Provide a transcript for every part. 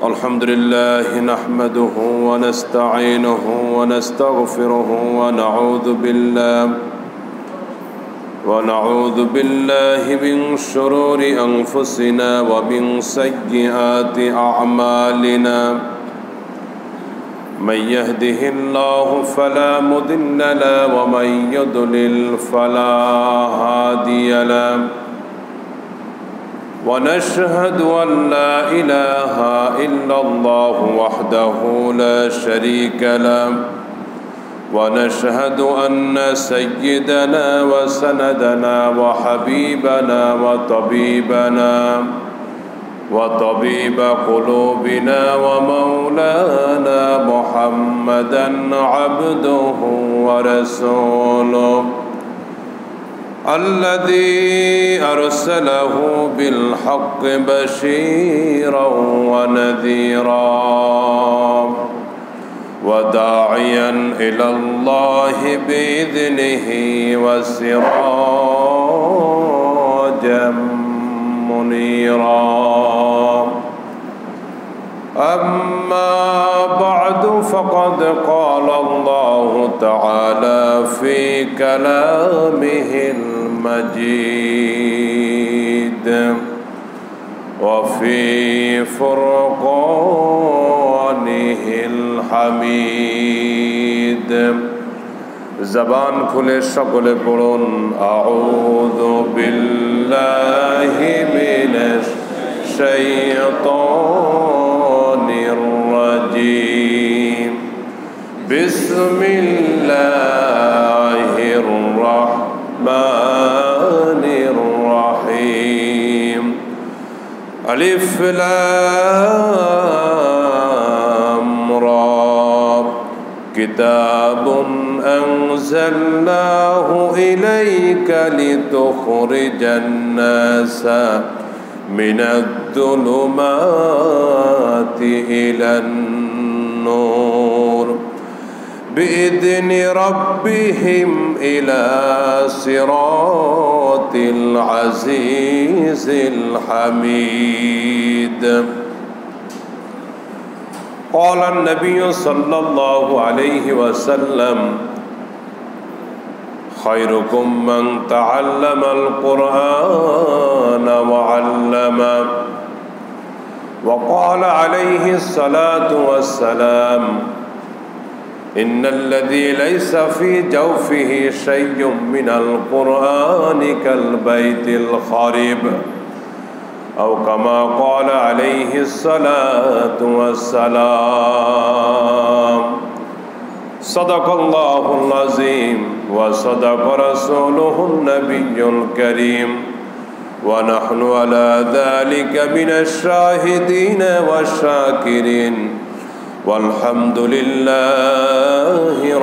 अल्हम्दुलिल्लाह नहमदुहु व नस्तईनुहु व नस्तगफिरुहु व नऊज़ु बिल्लाहि मिन शुरूरि अंफुसिना व मिन सय्यिआति अअमालिना मन यहदिहिल्लाहु फला मुदिल्ल लहु व मन युद्लिल फला हादिय लहु वनशहदु अल्ला इलाहा इल्लल्लाहु वहदहु ला शरीक लहु वनशहदु अन्न सय्यिदना व सनदना व हबीबना व तबीब क़ुलूबिना व मौलाना मुहम्मदन अब्दुहु व रसूलुहु अल्लज़ी अरसलहु बिलहक़्क़ि बशीरन व नज़ीरा व दाइयन इलल्लाहि बिइज़्निहि व सिराजम मुनीरा अम्मा बअदु फ़क़द क़ाल अल्लाहु तआला फ़ी कलामिहिल मजीद व फ़ी फ़ुरक़ानिहिल हमीद। ज़बान खुले सकले पढ़ुन आऊज़ु बिल्लाहि मिनश शैतानिर रजीम बिस्मिल्लाहिर रहमानिर रहीम अलिफ लाम रा किताबुन अंज़लनाहु इलैका लितुख़रिजन नासा मिनद्दुलुमाति इलन नूर बिइज़्नि रब्बिहिम इला सिरातिल अज़ीज़िल हमीद। क़ाल नबिय्यु सल्लल्लाहु अलैहि वसल्लम खैरुकुम मन तअल्लमल क़ुरआन व अल्लमा व क़ाल अलैहि सलातु वस्सलाम इन्नल्लज़ी लैसा फ़ी जौफ़िही शय्युम मिनल क़ुरआनि कल बैतिल ख़ारिब औ कमा क़ाल अलैहि सलातु वस्सलाम। सदक़ल्लाहुल अज़ीम व सदक़ रसूलुहुन नबियुल करीम व नहनु अला ज़ालिका मिनश शाहिदीन व शाकिरीन वल्हम्दुलिल्लाहि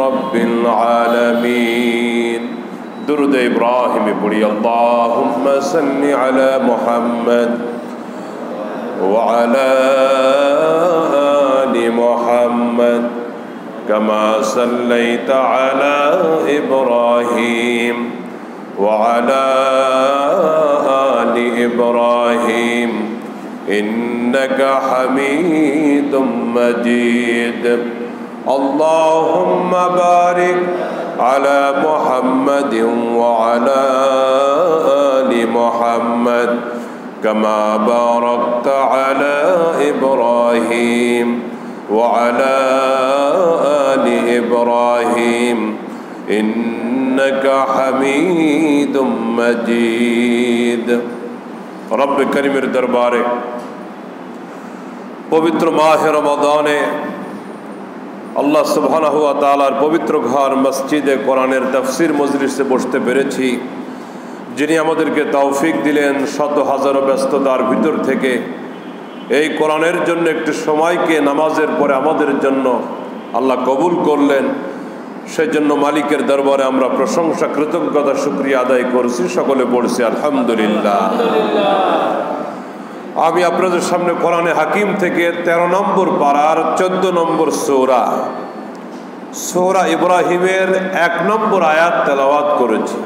रब्बिल आलमीन। दुरूद इब्राहिम पढ़ी अल्लाहुम्मा सल्लि अला मुहम्मद व अला आलि मुहम्मद कमा सल्लैता अला इब्राहीम व अला आलि इब्राहीम इन्नका हमीदुम मजीद। अल्लाहुम्मा बारिक अला मुहम्मदिन व अला आलि मुहम्मद कमा बारकता अला इब्राहीम व अला आलि इब्राहीम इन्नका हमीदुम मजीद। रब करीमेर दरबारे पवित्र माह रमज़ाने আল্লাহ সুবহানাহু ওয়া তাআলার পবিত্র ঘর মসজিদে কোরআনের তাফসীর মজলিসে বসতে পেরেছি। যিনি আমাদেরকে তৌফিক দিলেন শত হাজারো ব্যস্ততার ভিতর থেকে এই কোরআনের জন্য একটু সময়কে নামাজের পরে আমাদের জন্য আল্লাহ কবুল করলেন, সেজন্য মালিকের দরবারে আমরা প্রশংসা কৃতজ্ঞতা শুকরিয়া আদায় করছি। সকলে পড়ছি আলহামদুলিল্লাহ। আমি আপনাদের সামনে কোরআনে হাকিম থেকে 13 নম্বর পারার 14 নম্বর সূরা সূরা ইব্রাহিমের 1 নম্বর আয়াত তেলাওয়াত করেছি।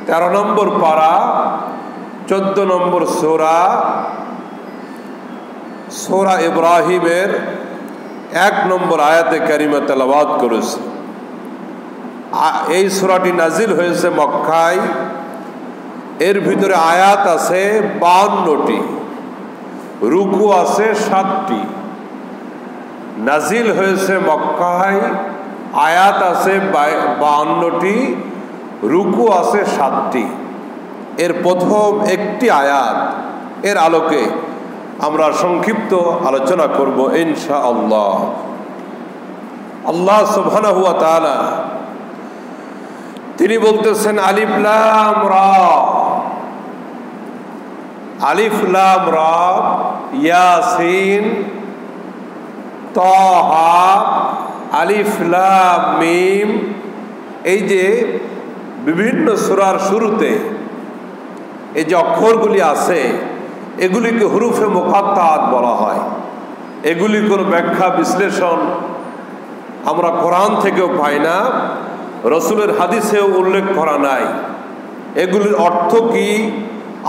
13 নম্বর পারা 14 নম্বর সূরা সূরা ইব্রাহিমের 1 নম্বর আয়াতে কারিমা তেলাওয়াত করেছি। এই সূরাটি নাজিল হয়েছে মক্কায়। এর ভিতরে আয়াত আছে 52টি, রুকু আছে 7টি। নাজিল হয়েছে মক্কায়, আয়াত আছে 52টি, রুকু আছে 7টি। এর প্রথম একটি আয়াত এর আলোকে আমরা সংক্ষিপ্ত আলোচনা করব ইনশাআল্লাহ। আল্লাহ সুবহানাহু ওয়া তাআলা তিনি বলতেছেন আলিফ লাম রা, আলিফ লাম রা, ইয়াসিন, তাহা, আলিফ লাম মিম। এই যে বিভিন্ন সূরার শুরুতে এই যে অক্ষরগুলি আছে, এগুলিকে হুরুফে মুকাত্তাআত বলা হয়। এগুলির কোনো ব্যাখ্যা বিশ্লেষণ আমরা কোরআন থেকেও পাই না, রসুলের হাদিসেও উল্লেখ করা নাই। এগুলির অর্থ কি,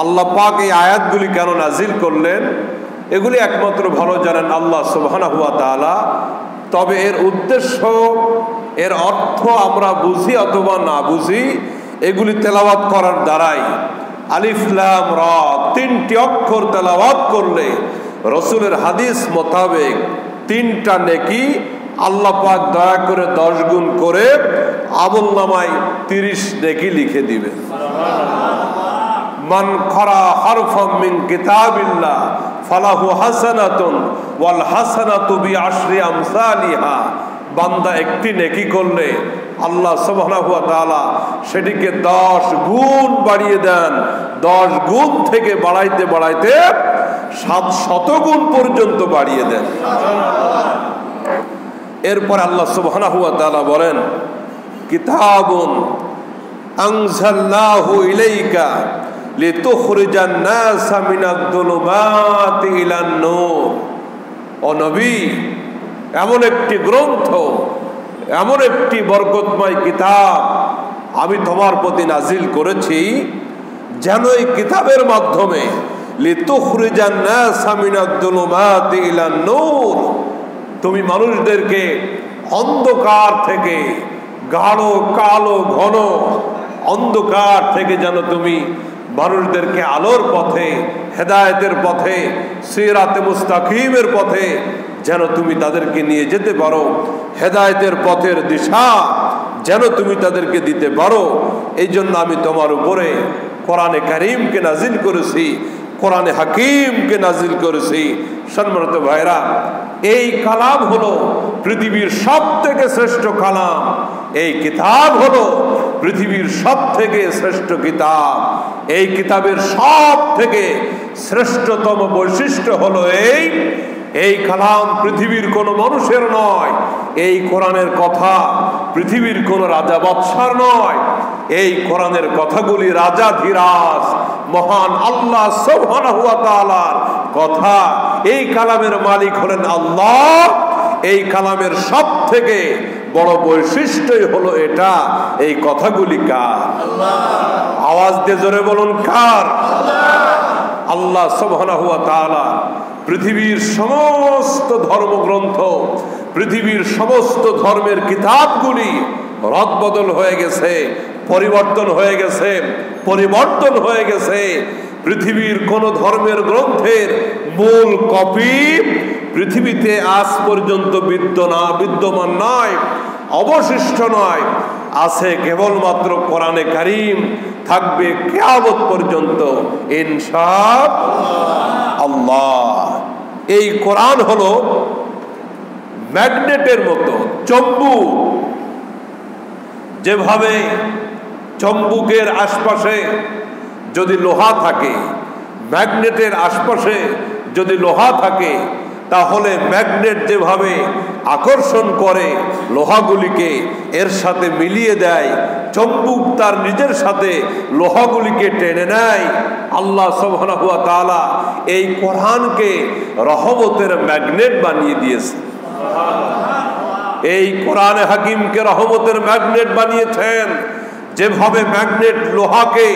আল্লাহ পাক এই আয়াতগুলি কেন নাজিল করলেন, এগুলি একমাত্র ভালো জানেন আল্লাহ সুবহানাহু ওয়া তাআলা। তবে এর উদ্দেশ্য, এর অর্থ আমরা বুঝি অথবা না বুঝি, এগুলি তেলাওয়াত করার দ্বারাই আলিফ লাম রা 3টি অক্ষর তেলাওয়াত করলে রসুলের হাদিস মোতাবেক 3টা নেকি আল্লাহ পাক দয়া করে 10 গুণ করে আমলনামায় 30 নেকি লিখে দিবেন। মান ক্বারা হারফাম মিন কিতাবিল্লাহ ফালাহু হাসানাতুন ওয়াল হাসানাতু বিআশরি আমসালিহা। বান্দা একটি নেকি করলে আল্লাহ সুবহানাহু ওয়া তাআলা সেটিকে 10 গুণ বাড়িয়ে দেন। 10 গুণ থেকে বাড়াইতে বাড়াইতে 700 গুণ পর্যন্ত বাড়িয়ে দেন। এরপর আল্লাহ সুবহানাহু ওয়া তাআলা বলেন কিতাবুন আনজালনাহু ইলাইকা লিতুখরিজান নাসা মিনাদ-দুলুমাতি ইলান-নূর। ও নবী, এমন একটি গ্রন্থ, এমন একটি বরকতময় কিতাব আমি তোমার প্রতি নাজিল করেছি, যেন এই কিতাবের মাধ্যমে লিতুখরিজান নাসা মিনাদ-দুলুমাতি ইলান-নূর, তুমি মানুষদেরকে অন্ধকার থেকে, গাঢ় কালো ঘন অন্ধকার থেকে যেন তুমি মানুষদেরকে আলোর পথে, হেদায়েতের পথে, সিরাতে মুস্তাকিমের পথে যেন তুমি তাদেরকে নিয়ে যেতে পারো, হেদায়েতের পথের দিশা যেন তুমি তাদেরকে দিতে পারো। এই জন্য আমি তোমার উপরে কোরআনে কারীমকে নাজিল করেছি, কোরআনে হাকিমকে নাজিল করেছি। সম্মানিত ভাইরা, এই কালাম হলো পৃথিবীর সবথেকে শ্রেষ্ঠ কালাম। এই কিতাব হলো পৃথিবীর সবথেকে শ্রেষ্ঠ কিতাব। এই কিতাবের সবথেকে শ্রেষ্ঠতম বৈশিষ্ট্য হলো এই কালাম পৃথিবীর কোনো মানুষের নয়। এই কোরআনের কথা পৃথিবীর কোনো রাজা বাদশার নয়। এই কোরআনের কথাগুলি রাজাধিরাজ মহান আল্লাহ সুবহানাহু ওয়া তাআলার কথা। এই কালামের মালিক হলেন আল্লাহ। এই কালামের সব থেকে বড় বৈশিষ্ট্যই হলো এটা। এই কথাগুলি কার? আওয়াজ দিয়ে জোরে বলুন, কার? আল্লাহ সুবহানাহু ওয়া তাআলা পৃথিবীর সমস্ত ধর্মগ্রন্থ, পৃথিবীর সমস্ত ধর্মের কিতাবগুলি রদবদল হয়ে গেছে, পরিবর্তন হয়ে গেছে, পরিবর্তন হয়ে গেছে। পৃথিবীর কোন ধর্মের গ্রন্থের মূল কপি পৃথিবীতে আজ পর্যন্ত বিদ্যমান নয়, অবশিষ্ট নয়। আছে কেবলমাত্র কোরআনে কারীম, থাকবে কিয়ামত পর্যন্ত ইনশাআল্লাহ। এই কোরআন হলো ম্যাগনেটের মতো, চম্বুক। যেভাবে চম্বুকের আশপাশে যদি লোহা থাকে, ম্যাগনেটের আশপাশে যদি লোহা থাকে, তাহলে ম্যাগনেট যেভাবে আকর্ষণ করে লোহাগুলিকে, এর সাথে মিলিয়ে দেয়, চম্বুক তার নিজের সাথে লোহাগুলিকে টেনে নেয়। আল্লাহ সুবহানাহু ওয়া তাআলা এই কোরআনকে রহমতের ম্যাগনেট বানিয়ে দিয়েছে। এই কোরআনে হাকিমকে রহমতের ম্যাগনেট বানিয়েছেন। যেভাবে ম্যাগনেট লোহাকে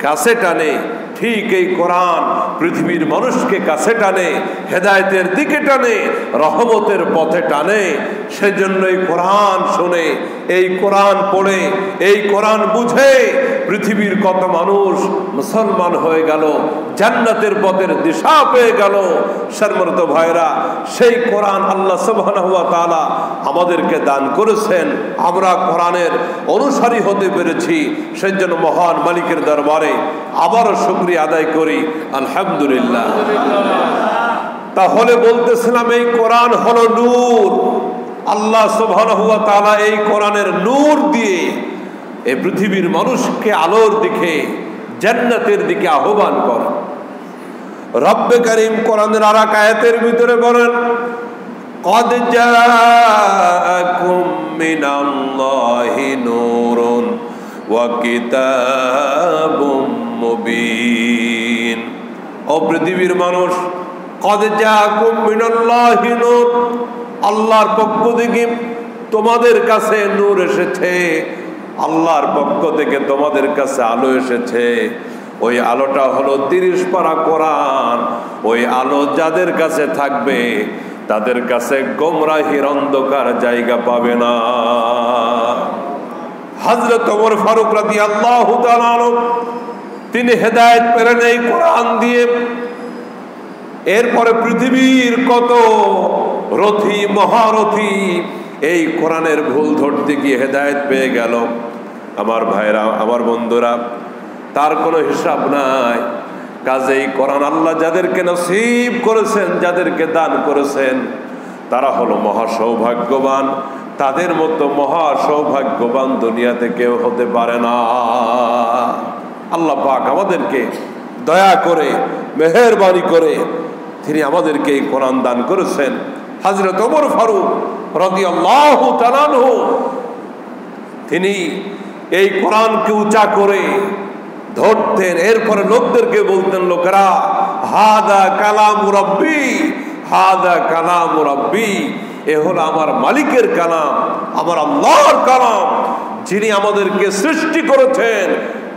কাছে টানে, ঠিক এই কোরআন পৃথিবীর মানুষকে কাছে টানে, হেদায়েতের দিকে টানে, রহমতের পথে টানে। সেজন্য এই কোরআন শুনে, এই কোরআন পড়ে, এই কোরআন বুঝে পৃথিবীর কত মানুষ মুসলমান হয়ে গেল, জান্নাতের পথের দিশা পেয়ে গেল। সম্মানিত ভাইরা, সেই কোরআন আল্লাহ সুবহানাহু ওয়া তাআলা আমাদেরকে দান করেছেন। আমরা কোরআনের অনুসারী হতে পেরেছি। সেজন্য মহান মালিকের দরবারে আবারও শুকরিয়া আদায় করি, আলহামদুলিল্লাহ। তাহলে বলতেছিলাম এই কোরআন হলো নূর। আল্লাহ সুবহানাহু ওয়া তাআলা এই কোরআনের নূর দিয়ে এই পৃথিবীর মানুষকে আলোর দিকে, জান্নাতের দিকে আহ্বান করেন। রব্বে কারীম কোরআনের আরেক আয়াতের ভিতরে বলেন, قد جاءكم من الله نور وكتاب مبين। ও পৃথিবীর মানুষ, قد جاءكم من الله نور, আল্লাহর পক্ষ থেকে তোমাদের কাছে নূর এসেছে, আল্লাহর পক্ষ থেকে তোমাদের কাছে আলো এসেছে। ওই আলোটা হলো 30 পারা কোরআন। ওই আলো যাদের কাছে থাকবে তাদের কাছে গোমরাহির অন্ধকার জায়গা পাবে না। হযরত ওমর ফারুক রাদিয়াল্লাহু তাআলা আনহু তিনি হেদায়েত পেলেন এই কোরআন দিয়ে। এরপরে পৃথিবীর কত রথী মহারথী এই কোরআনের ভুল ধরতে গিয়ে হেদায়েত পেয়ে গেল। আমার ভাইরা, আমার বন্ধুরা, তার কোনো হিসাব নাই। কাজেই কোরআন আল্লাহ যাদেরকে নসিব করেছেন, যাদেরকে দান করেছেন, তারা হলো মহা সৌভাগ্যবান। তাদের মতো মহা সৌভাগ্যবান দুনিয়াতে কেউ হতে পারে না। আল্লাহ পাক আমাদেরকে দয়া করে, মেহেরবানি করে তিনি আমাদেরকে এই কোরআন দান করেছেন। হযরত ওমর ফারুক রাদিয়াল্লাহু তাআলা আনহু তিনি এই কোরআনকে উঁচা করে ধরতেন। এরপরে লোকদেরকে বলতেন, লোকেরা, হাদা কালাম রাব্বি, হাদা কালাম রাব্বি, এ হলো আমার মালিকের কালাম, আমার আল্লাহর কালাম, যিনি আমাদেরকে সৃষ্টি করেছেন।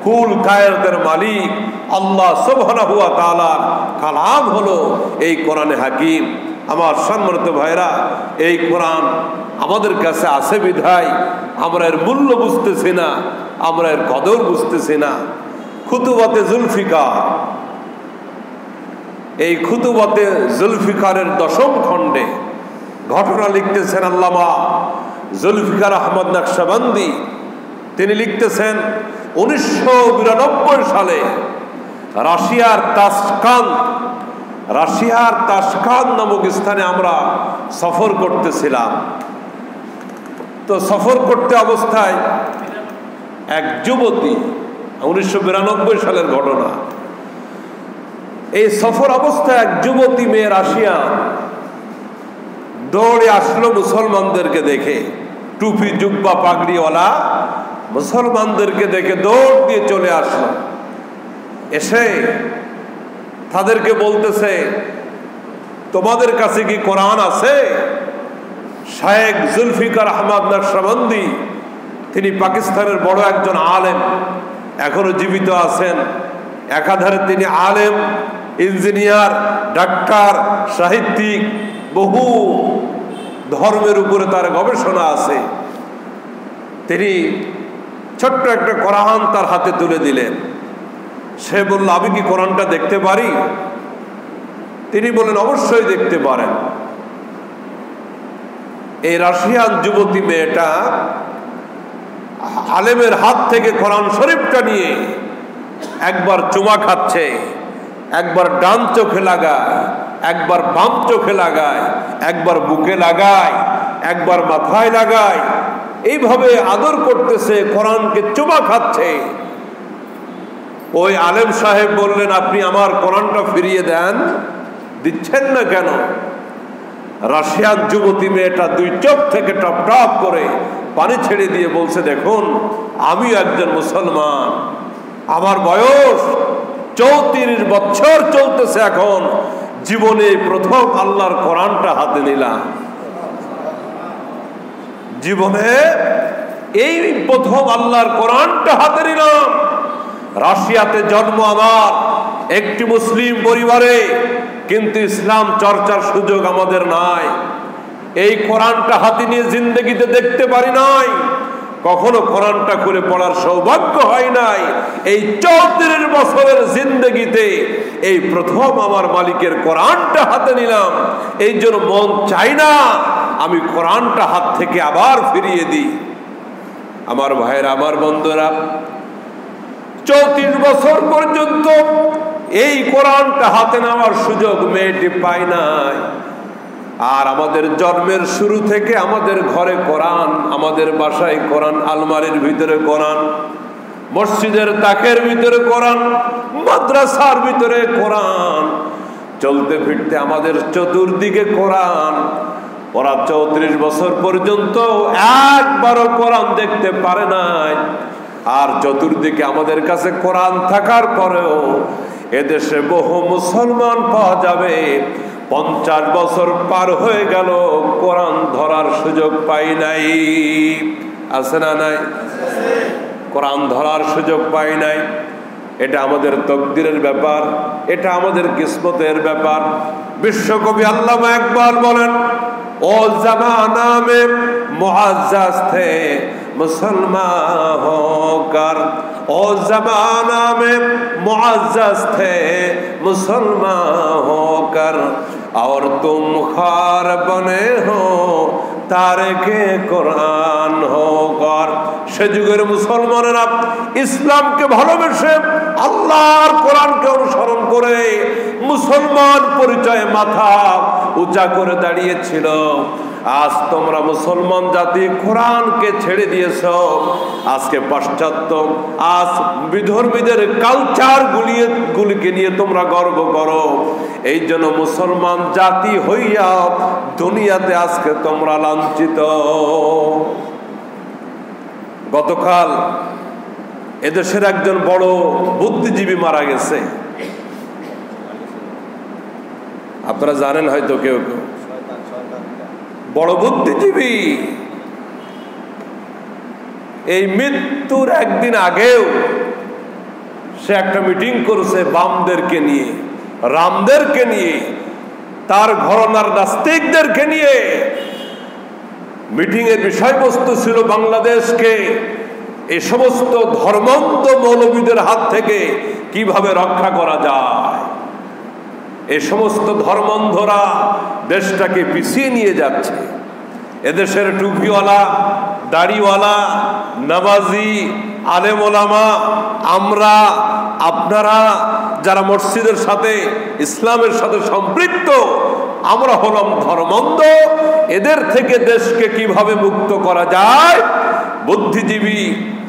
কুল কায়নাতের মালিক আল্লাহ সুবহানাহু ওয়া তাআলার কালাম হলো এই কোরআনে হাকিম। আমার সম্মানিত ভাইরা, এই কোরআন আমাদের কাছে আছে বিধায় আমরা এর মূল্য বুঝতেছি না, আমরা এর কদর বুঝতেছি না। খুতুবাতে জুলফিকার, এই খুতুবাতে জুলফিকারের 10ম খণ্ডে ঘটনা লিখতেছেন আল্লামা জুলফিকার আহমদ নকশবন্দি। তিনি লিখতেছেন 1992 সালে রাশিয়ার তাশকান্ত নামক স্থানে আমরা সফর করতেছিলাম। তো সফর করতে অবস্থায় এক যুবতী, 1992 সালের ঘটনা, এই সফর অবস্থায় এক যুবতী মেয়ে রাশিয়া দৌড়ে আসলো মুসলমানদেরকে দেখে। টুপি জুব্বা পাগড়িওয়ালা মুসলমানদেরকে দেখে দৌড় দিয়ে চলে আসলো। এসে তাদেরকে বলতেছে, তোমাদের কাছে কি কোরআন আছে? শায়েখ জুলফিকার আহমদ নকশবন্দি, তিনি পাকিস্তানের বড় একজন আলেম, এখনো জীবিত আছেন। একাধারে তিনি আলেম, ইঞ্জিনিয়ার, ডাক্তার, সাহিত্যিক, বহু ধর্মের উপরে তার গবেষণা আছে। তিনি ছোট্ট একটা কোরআন তার হাতে তুলে দিলেন। সে বলল, আমি কি কোরআনটা দেখতে পারি? তিনি বলেন, অবশ্যই দেখতে পারেন। এই রাশিয়ান যুবতী মেয়েটা আলেমের হাত থেকে কোরআন শরীফটা নিয়ে একবার চুমা খাচ্ছে, একবার ডান চোখে লাগায়, একবার বাম চোখে লাগায়, একবার বুকে লাগায়, একবার মাথায় লাগায়, এইভাবে আদর করতেছে, কোরআনকে চুমা খাচ্ছে। ওই আলেম সাহেব বললেন, আপনি আমার কোরআনটা ফিরিয়ে দেন। দিচ্ছেন না কেন? রাশিয়ান যুবতী মেয়েটা 2 চোখ থেকে টপ টপ করে পানি ছেড়ে দিয়ে বলছে, দেখুন, আমি একজন মুসলমান, আমার বয়স 34 বছর চলতেছে, এখন জীবনে প্রথম আল্লাহর কোরআনটা হাতে নিলাম। জীবনে এই প্রথম আল্লাহর কোরআনটা হাতে নিলাম। রাশিয়াতে জন্ম আমার, একটি মুসলিম পরিবারে, কিন্তু ইসলাম চর্চার সুযোগ আমাদের নাই। এই কোরআনটা হাতে নিয়ে জিন্দেগিতে দেখতে পারি নাই, কখনো কোরআনটা খুলে পড়ার সৌভাগ্য হয় নাই। এই 34 বছরের জিন্দেগিতে এই প্রথম আমার মালিকের কোরআনটা হাতে নিলাম। এই জন্য মন চাই না আমি কোরআনটা হাত থেকে আবার ফিরিয়ে দিই। আমার ভাইয়েরা, আমার বন্ধুরা, 34 বছর পর্যন্ত এই কোরআনটা হাতে নেওয়ার সুযোগ মেয়েটি পায় নাই। আর আমাদের জন্মের শুরু থেকে আমাদের ঘরে কোরআন, আমাদের বাসায় কোরআন, আলমারির ভিতরে কোরআন, মসজিদের তাকের ভিতরে কোরআন, মাদ্রাসার ভিতরে কোরআন, চলতে ফিরতে আমাদের চতুর্দিকে কোরআন। ওরা 34 বছর পর্যন্ত একবারও কোরআন দেখতে পারে নাই। আর চতুর্দিকে আমাদের কাছে কোরআন থাকার পরেও এদেশে বহু মুসলমান পাওয়া যাবে 50 বছর পার হয়ে গেল, কোরআন ধরার সুযোগ পাই নাই। আছে না নাই? কোরআন ধরার সুযোগ পাই নাই। এটা আমাদের তকদিরের ব্যাপার, এটা আমাদের কিসমতের ব্যাপার। বিশ্বকবি আল্লামা ইকবাল বলেন, ও জামানা মে মুআজ্জাজ থে मुसलमान होकर, ओ जमाना में मुअज़्ज़ज़ थे मुसलमान होकर, और तुम खार बने हो तारिके कुरान होकर। সে যুগের মুসলমানেরা ইসলামকে ভালোবেসে আল্লাহর কোরআনকে অনুসরণ করে মুসলমান পরিচয়ে মাথা উঁচা করে দাঁড়িয়েছিল। আজ তোমরা মুসলমান জাতি কোরআনকে ছেড়ে দিয়েছ। আজকে পাশ্চাত্য, আজ বিধর্মীদের কালচার গুলিকে নিয়ে তোমরা গর্ব করো। এই জন্য মুসলমান জাতি হইয়া দুনিয়াতে আজকে তোমরা লাঞ্ছিত। গতকাল এদেশের একজন বড় বুদ্ধিজীবী মারা গেছে, আপনারা জানেন হয়তো কেউ কেউ। বড় বুদ্ধিজীবী, এই মৃত্যুর একদিন আগেও সে একটা মিটিং করেছে বামদেরকে নিয়ে, রামদেরকে নিয়ে, তার ঘরানার নাস্তিকদেরকে নিয়ে। মিটিং এর বিষয়বস্তু ছিল বাংলাদেশকে এই সমস্ত ধর্মান্ধ মৌলবীদের হাত থেকে কিভাবে রক্ষা করা যায়। এই সমস্ত ধর্মান্ধরা দেশটাকে পিছিয়ে নিয়ে যাচ্ছে। এদেশের টুপিওয়ালা, দাড়িওয়ালা, নামাজি, আলেম ওলামা, আমরা, আপনারা যারা মসজিদের সাথে, ইসলামের সাথে সম্পৃক্ত, আমরা হলাম ধর্মান্ধ। এদের থেকে দেশকে কিভাবে মুক্ত করা যায়, বুদ্ধিজীবী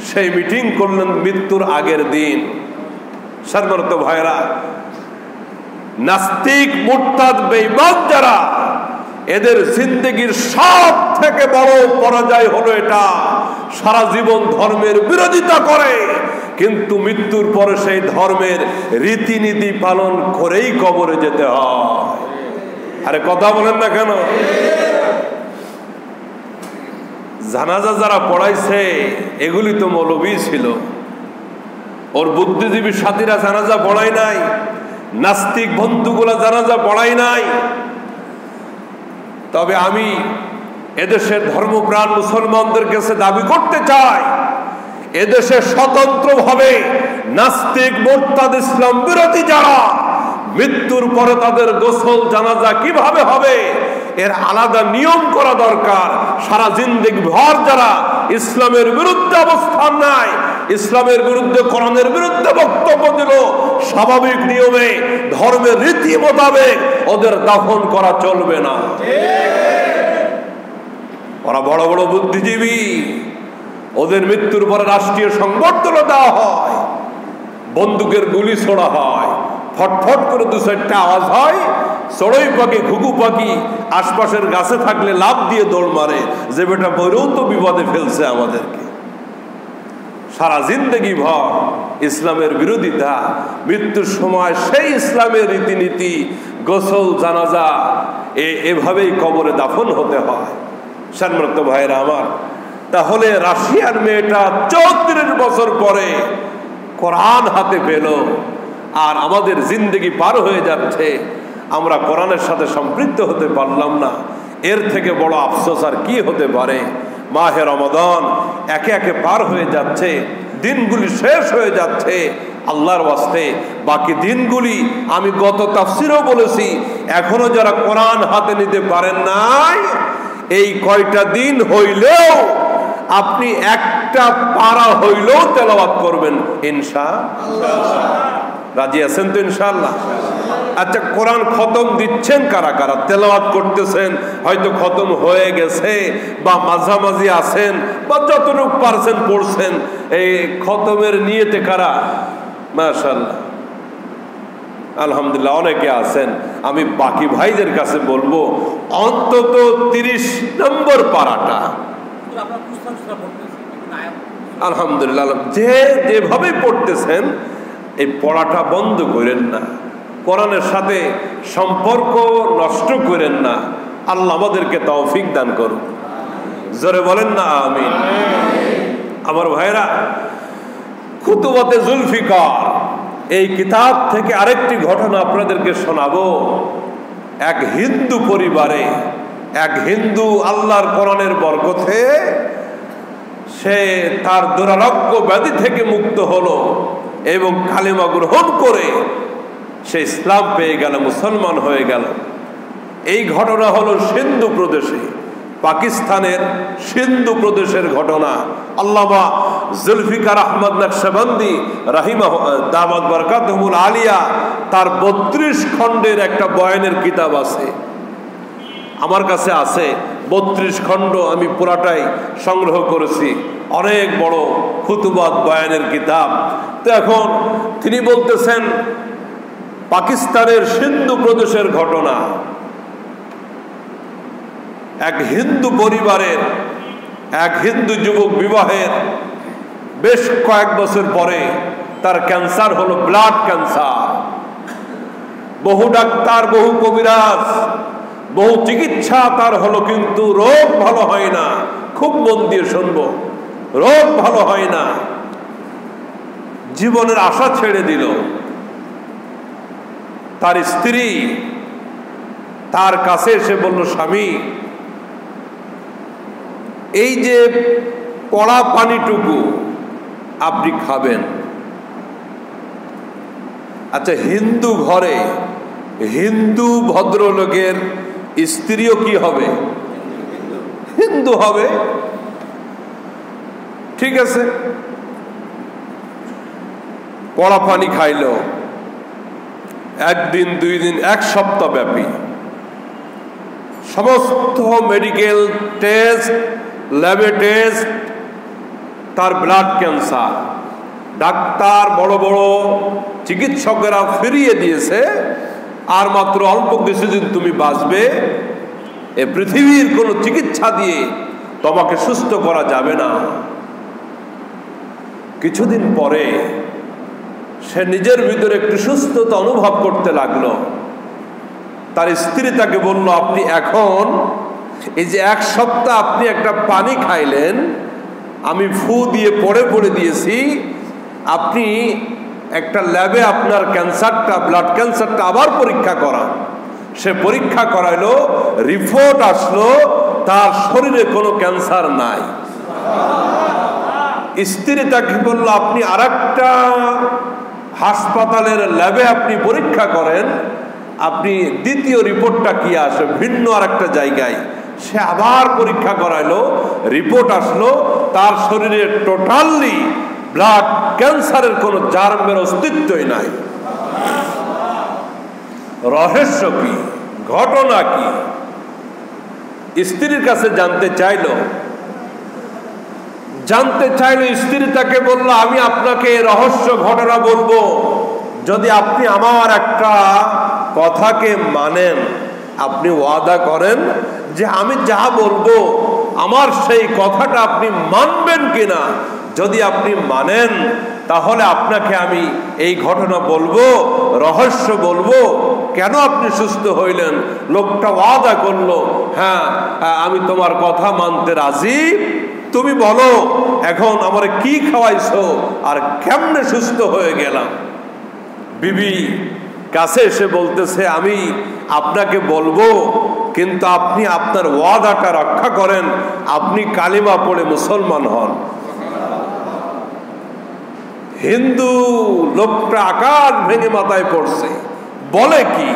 সেই মিটিং করলেন মৃত্যুর আগের দিন। সম্মানিত ভাইরা, নাস্তিক, মুরতাদ, বেঈমান যারা, এদের জিন্দেগির সব থেকে বড় পরাজয় হলো এটা, সারা জীবন ধর্মের বিরোধিতা করে, কিন্তু মৃত্যুর পরে সেই ধর্মের রীতিনীতি পালন করেই কবরে যেতে হয়। আরে কথা বলেন না কেন? জানাজা যারা পড়াইছে এগুলি তো মৌলবী ছিল। ওর বুদ্ধিজীবী সাথীরা জানাজা পড়ায় নাই, নাস্তিক বন্ধুগুলা জানাজা পড়ায় নাই। তবে আমি এদেশের ধর্মপ্রাণ মুসলমানদের কাছে দাবি করতে চাই, এদেশে স্বতন্ত্রভাবে নাস্তিক, মুরতাদ, ইসলাম বিরোধী যারা, মৃত্যুর পরে তাদের গোসল জানাজা কিভাবে হবে এর আলাদা নিয়ম করা দরকার। সারা জিন্দেগি ভর যারা ইসলামের বিরুদ্ধে অবস্থান নেয়, ইসলামের বিরুদ্ধে, কোরআনের বিরুদ্ধে বক্তব্য দিল, স্বাভাবিক নিয়মে ধর্মের রীতি মোতাবেক ওদের দাফন করা চলবে না। ওরা বড় বড় বুদ্ধিজীবী, ওদের মৃত্যুর পরে রাষ্ট্রীয় সংবর্ধনা দেওয়া হয়, বন্দুকের গুলি ছোড়া হয়, ফটফট করে 2-4টা আওয়াজ হয়, চড়ুই পাখি, ঘুঘু পাখি আশপাশের গাছে থাকলে লাফ দিয়ে দৌড় মারে যে বেটা বইরেও তো বিপদে ফেলছে আমাদেরকে। সারা জিন্দেগি ভর ইসলামের বিরোধিতা, মৃত্যুর সময় সেই ইসলামের রীতিনীতি, গোসল, জানাজা, এভাবেই কবরে দাফন হতে হয়। সম্মানিত ভাইরা আমার, তাহলে রাশিয়ার মেয়েটা 34 বছর পরে কোরআন হাতে পেল আর আমাদের জিন্দেগি পার হয়ে যাচ্ছে, আমরা কোরআনের সাথে সম্পৃক্ত হতে পারলাম না। এর থেকে বড় আফসোস আর কি হতে পারে? মাহে রমাদান একে একে পার হয়ে যাচ্ছে, দিনগুলি শেষ হয়ে যাচ্ছে। আল্লাহর ওয়াস্তে বাকি দিনগুলি আমি গত তাফসিরেও বলেছি, এখনো যারা কোরআন হাতে নিতে পারেন নাই, এই কয়টা দিন হইলেও আপনি একটা পারা হইলেও তেলাওয়াত করবেন ইনশাআল্লাহ। রাজি আছেন তো ইনশাআল্লাহ? আচ্ছা, কোরআন খতম দিচ্ছেন কারা কারা? তেলাওয়াত করতেছেন, হয়তো খতম হয়ে গেছে বা মাঝামাঝি আছেন বা যতটুকু পারছেন পড়ছেন। এই খতমের নিয়তে কারা? মাশাআল্লাহ, আলহামদুলিল্লাহ, অনেকে আছেন। আমি বাকি ভাইদের কাছে বলবো অন্তত 30 নম্বর পারাটা আলহামদুলিল্লাহ যেভাবে পড়তেছেন এই পড়াটা বন্ধ করেন না, কোরআনের সাথে সম্পর্ক নষ্ট করেন না। আল্লাহ আমাদেরকে তৌফিক দান করুন। জোরে বলেন না আমিন। আমার ভাইরা, খুতুবাতে জুলফিকার এই কিতাব থেকে আরেকটি ঘটনা আপনাদেরকে শোনাবো। এক হিন্দু পরিবারে এক হিন্দু আল্লাহর কোরআনের বরকতে সে তার দুরারোগ্য ব্যাধি থেকে মুক্ত হলো এবং কালিমা গ্রহণ করে সে ইসলাম পেয়ে গেল, মুসলমান হয়ে গেল। এই ঘটনা হলো সিন্ধু প্রদেশে, পাকিস্তানের সিন্ধু প্রদেশের ঘটনা। আল্লামা জুলফিকার আহমদ নকশবন্দি রাহিমাহু দামাত বরকাতুহুল আলিয়া তার 32 খণ্ডের একটা বয়ানের কিতাব আছে, আমার কাছে আছে 32 খণ্ড। আমি পুরাটাই সংগ্রহ করেছি, অনেক বড় খুতুবাত বয়ানের কিতাব। তো এখন তিনি বলতেছেন পাকিস্তানের সিন্ধু প্রদেশের ঘটনা। এক হিন্দু পরিবারের এক হিন্দু যুবক বিবাহের বেশ কয়েক বছর পরে তার ক্যান্সার হলো, ব্লাড ক্যান্সার। বহু ডাক্তার, বহু কবিরাজ, বহু চিকিৎসা তার হলো, কিন্তু রোগ ভালো হয় না। খুব মন দিয়ে শুনবো, রোগ ভালো হয় না। জীবনের আশা ছেড়ে দিল। তার স্ত্রী তার কাছে এসে বলল, স্বামী, এই যে পড়া পানিটুকু আপনি খাবেন। আচ্ছা, হিন্দু ঘরে হিন্দু ভদ্রলোকের স্ত্রীও কি হবে? হিন্দু হবে। ঠিক আছে, পড়া পানি খাইল। একদিন, 2 দিন, 1 সপ্তাহ ব্যাপী সমস্ত মেডিকেল টেস্ট, ল্যাবে টেস্ট, তার ব্লাড ক্যান্সার। ডাক্তার, বড় বড় চিকিৎসকেরা ফিরিয়ে দিয়েছে, আর মাত্র অল্প কিছুদিন তুমি বাঁচবে। এ পৃথিবীর কোনো চিকিৎসা দিয়ে তোমাকে সুস্থ করা যাবে না। কিছুদিন পরে সে নিজের ভিতরে একটু সুস্থতা অনুভব করতে লাগলো। তার স্ত্রী তাকে বলল, আপনি এখন এই যে 1 সপ্তাহ আপনি একটা পানি খাইলেন, আমি ফু দিয়ে পড়ে দিয়েছি, আপনি একটা ল্যাবে আপনার ক্যান্সারটা, ব্লাড ক্যান্সারটা আবার পরীক্ষা করা। সে পরীক্ষা করাইলো, রিপোর্ট আসলো তার শরীরে কোনো ক্যান্সার নাই। স্ত্রী তাকে বলল, আপনি আরেকটা হাসপাতালের ল্যাবে আপনি পরীক্ষা করেন, আপনি দ্বিতীয় রিপোর্টটা কি আসে ভিন্ন আরেকটা জায়গায়। সে আবার পরীক্ষা করাইলো, রিপোর্ট আসলো তার শরীরে টোটালি ব্লাড ক্যান্সারের কোনো জার্মের অস্তিত্বই নাই। রহস্য কি? ঘটনা কি? স্ত্রীর কাছে জানতে চাইলো। স্ত্রী তাকে বলল, আমি আপনাকে রহস্য ঘটনা বলবো, যদি আপনি আমার একটা কথাকে মানেন, আপনি ওয়াদা করেন যে আমি যা বলবো আমার সেই কথাটা আপনি মানবেন কিনা। যদি আপনি মানেন তাহলে আপনাকে আমি এই ঘটনা বলবো, রহস্য বলবো, কেন আপনি সুস্থ হইলেন। লোকটা ওয়াদা করলো, হ্যাঁ আমি তোমার কথা মানতে রাজি। তুমি বলো এখন আমারে কি খাওয়াইছো আর কেমনে সুস্থ হয়ে গেলাম। বিবি কাছে এসে বলতেছে, আমি আপনাকে বলবো, কিন্তু আপনি আপনার ওয়াদাটা রক্ষা করেন, আপনি কালিমা পড়ে মুসলমান হন। হিন্দু লোকটা আকাশ ভেঙে মাথায় পড়ছে, বলে কি,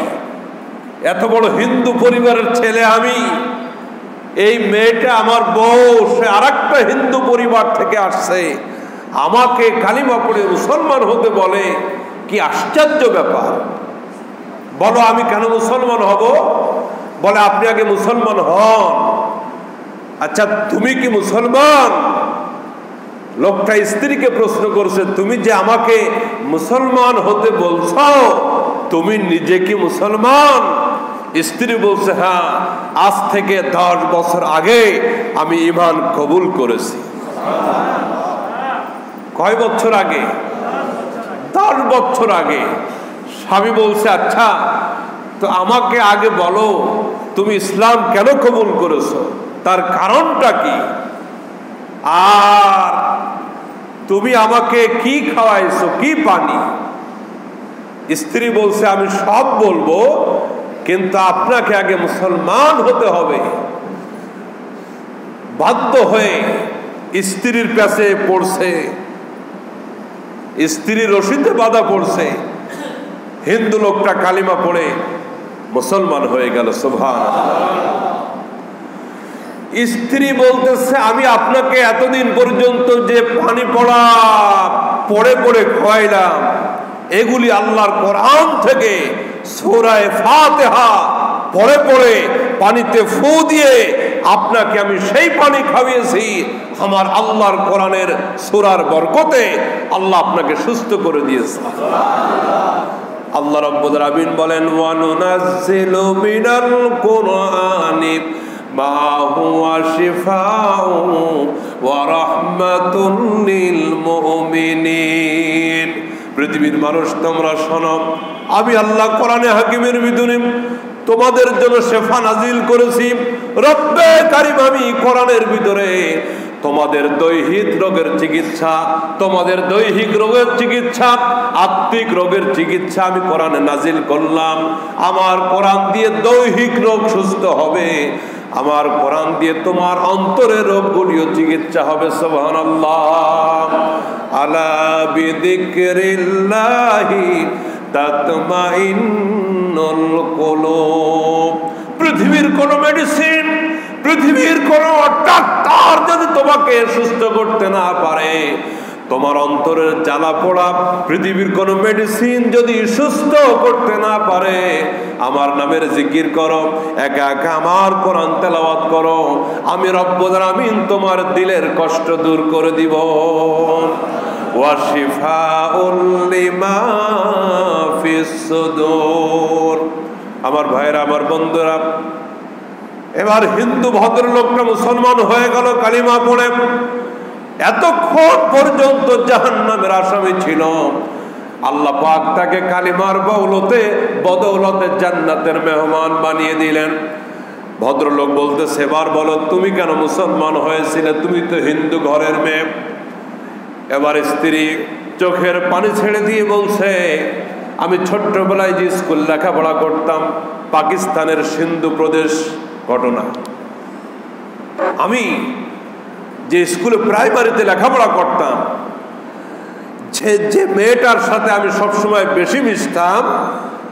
এত বড় হিন্দু পরিবারের ছেলে আমি, এই মেয়েটা আমার বউ, সে আরেকটা হিন্দু পরিবার থেকে আসছে, আমাকে কালিমা পড়ে মুসলমান হতে বলে, কি আশ্চর্য ব্যাপার। বলো আমি কেন মুসলমান হব? বলে আপনি আগে মুসলমান হন। আচ্ছা তুমি কি মুসলমান? লোকটা স্ত্রীকে প্রশ্ন করছে, তুমি যে আমাকে মুসলমান হতে বলছো, তুমি নিজে কি মুসলমান? স্ত্রী বলছে, হ্যাঁ, আজ থেকে 10 বছর আগে আমি ঈমান কবুল করেছি। কয় বছর আগে? 10 বছর আগে। স্বামী বলছে, আচ্ছা তো আমাকে আগে বলো তুমি ইসলাম কেন কবুল করেছো, তার কারণটা কি, আর তুমি আমাকে কি খাওয়াইছো, কি পানি? স্ত্রী বলছে, আমি সব বলবো, কিন্তু আপনাকে আগে মুসলমান হতে হবে। বাধ্য হয়ে স্ত্রীর কাছে পড়ছে, স্ত্রীর রশিদে বাধা পড়ছে। হিন্দু লোকটা কালিমা পড়ে মুসলমান হয়ে গেল। সুবহানাল্লাহ। স্ত্রী বলতেছে, আমি আপনাকে এতদিন পর্যন্ত যে পানি পড়া পড়ে পড়ে খাওয়াইলাম, এগুলি আল্লাহর কোরআন থেকে সূরা ফাতিহা পড়ে পড়ে পানিতে ফু দিয়ে আপনাকে আমি সেই পানি খাওয়িয়েছি। আমার আল্লাহর কোরআনের সূরার বরকতে আল্লাহ আপনাকে সুস্থ করে দিয়েছে। আল্লাহ রাব্বুল আলামিন বলেন, ওয়া নুনাজ্জিলু মিনাল কুরআনি মা হুয়া শিফাউন ওয়া রাহমাতুন লিল মুমিনিন। পৃথিবীর মানুষ তোমরা শোনো, আমি আল্লাহ কোরআনে হাকিমের ভিতরে তোমাদের জন্য শেফা নাজিল করেছি। রব্বে কারীম, আমি কোরআনের ভিতরে তোমাদের দৈহিক রোগের চিকিৎসা, তোমাদের দৈহিক রোগের চিকিৎসা, আত্মিক রোগের চিকিৎসা আমি কোরআনে নাজিল করলাম। আমার কোরআন দিয়ে দৈহিক রোগ সুস্থ হবে, আমার কোরআন দিয়ে তোমার অন্তরের রোগগুলিও চিকিৎসা হবে। সুবহানাল্লাহ। আলা বিযিকরিল্লাহি তাতমাইন্নুল কুলুব। পৃথিবীর কোন মেডিসিন, পৃথিবীর কোন ডাক্তার যদি তোমাকে সুস্থ করতে না পারে, তোমার অন্তরের জ্বালা পোড়া পৃথিবীর কোন মেডিসিন যদি সুস্থ করতে না পারে, আমার নামের জিকির করো, একা একা আমার কোরআন তেলাওয়াত করো, আমি রব্বুল আলামিন তোমার দিলের কষ্ট দূর করে দিব। ওয়াশিফাউল লিমা ফিস সুদূর। আমার ভাইরা, আমার বন্ধুরা, এবার হিন্দু ভদ্রলোকটা মুসলমান হয়ে গেল কালিমা পড়ে। এতক্ষণ পর্যন্ত জাহান্নামের আসামি ছিল, আল্লাহ পাক তাকে কালিমার বদৌলতে জান্নাতের মেহমান বানিয়ে দিলেন। ভদ্রলোক বলতেছে, এবার বলো তুমি কেন মুসলমান হয়েছিলে, তুমি তো হিন্দু ঘরের মেয়ে। এবার স্ত্রী চোখের পানি ছেড়ে দিয়ে বলছে, আমি ছোট্টবেলায় যে স্কুল লেখাপড়া করতাম, পাকিস্তানের সিন্ধু প্রদেশ ঘটনা, আমি যে স্কুলে প্রাইমারিতে লেখাপড়া করতাম, যে মেয়েটার সাথে আমি সবসময় বেশি মিশতাম,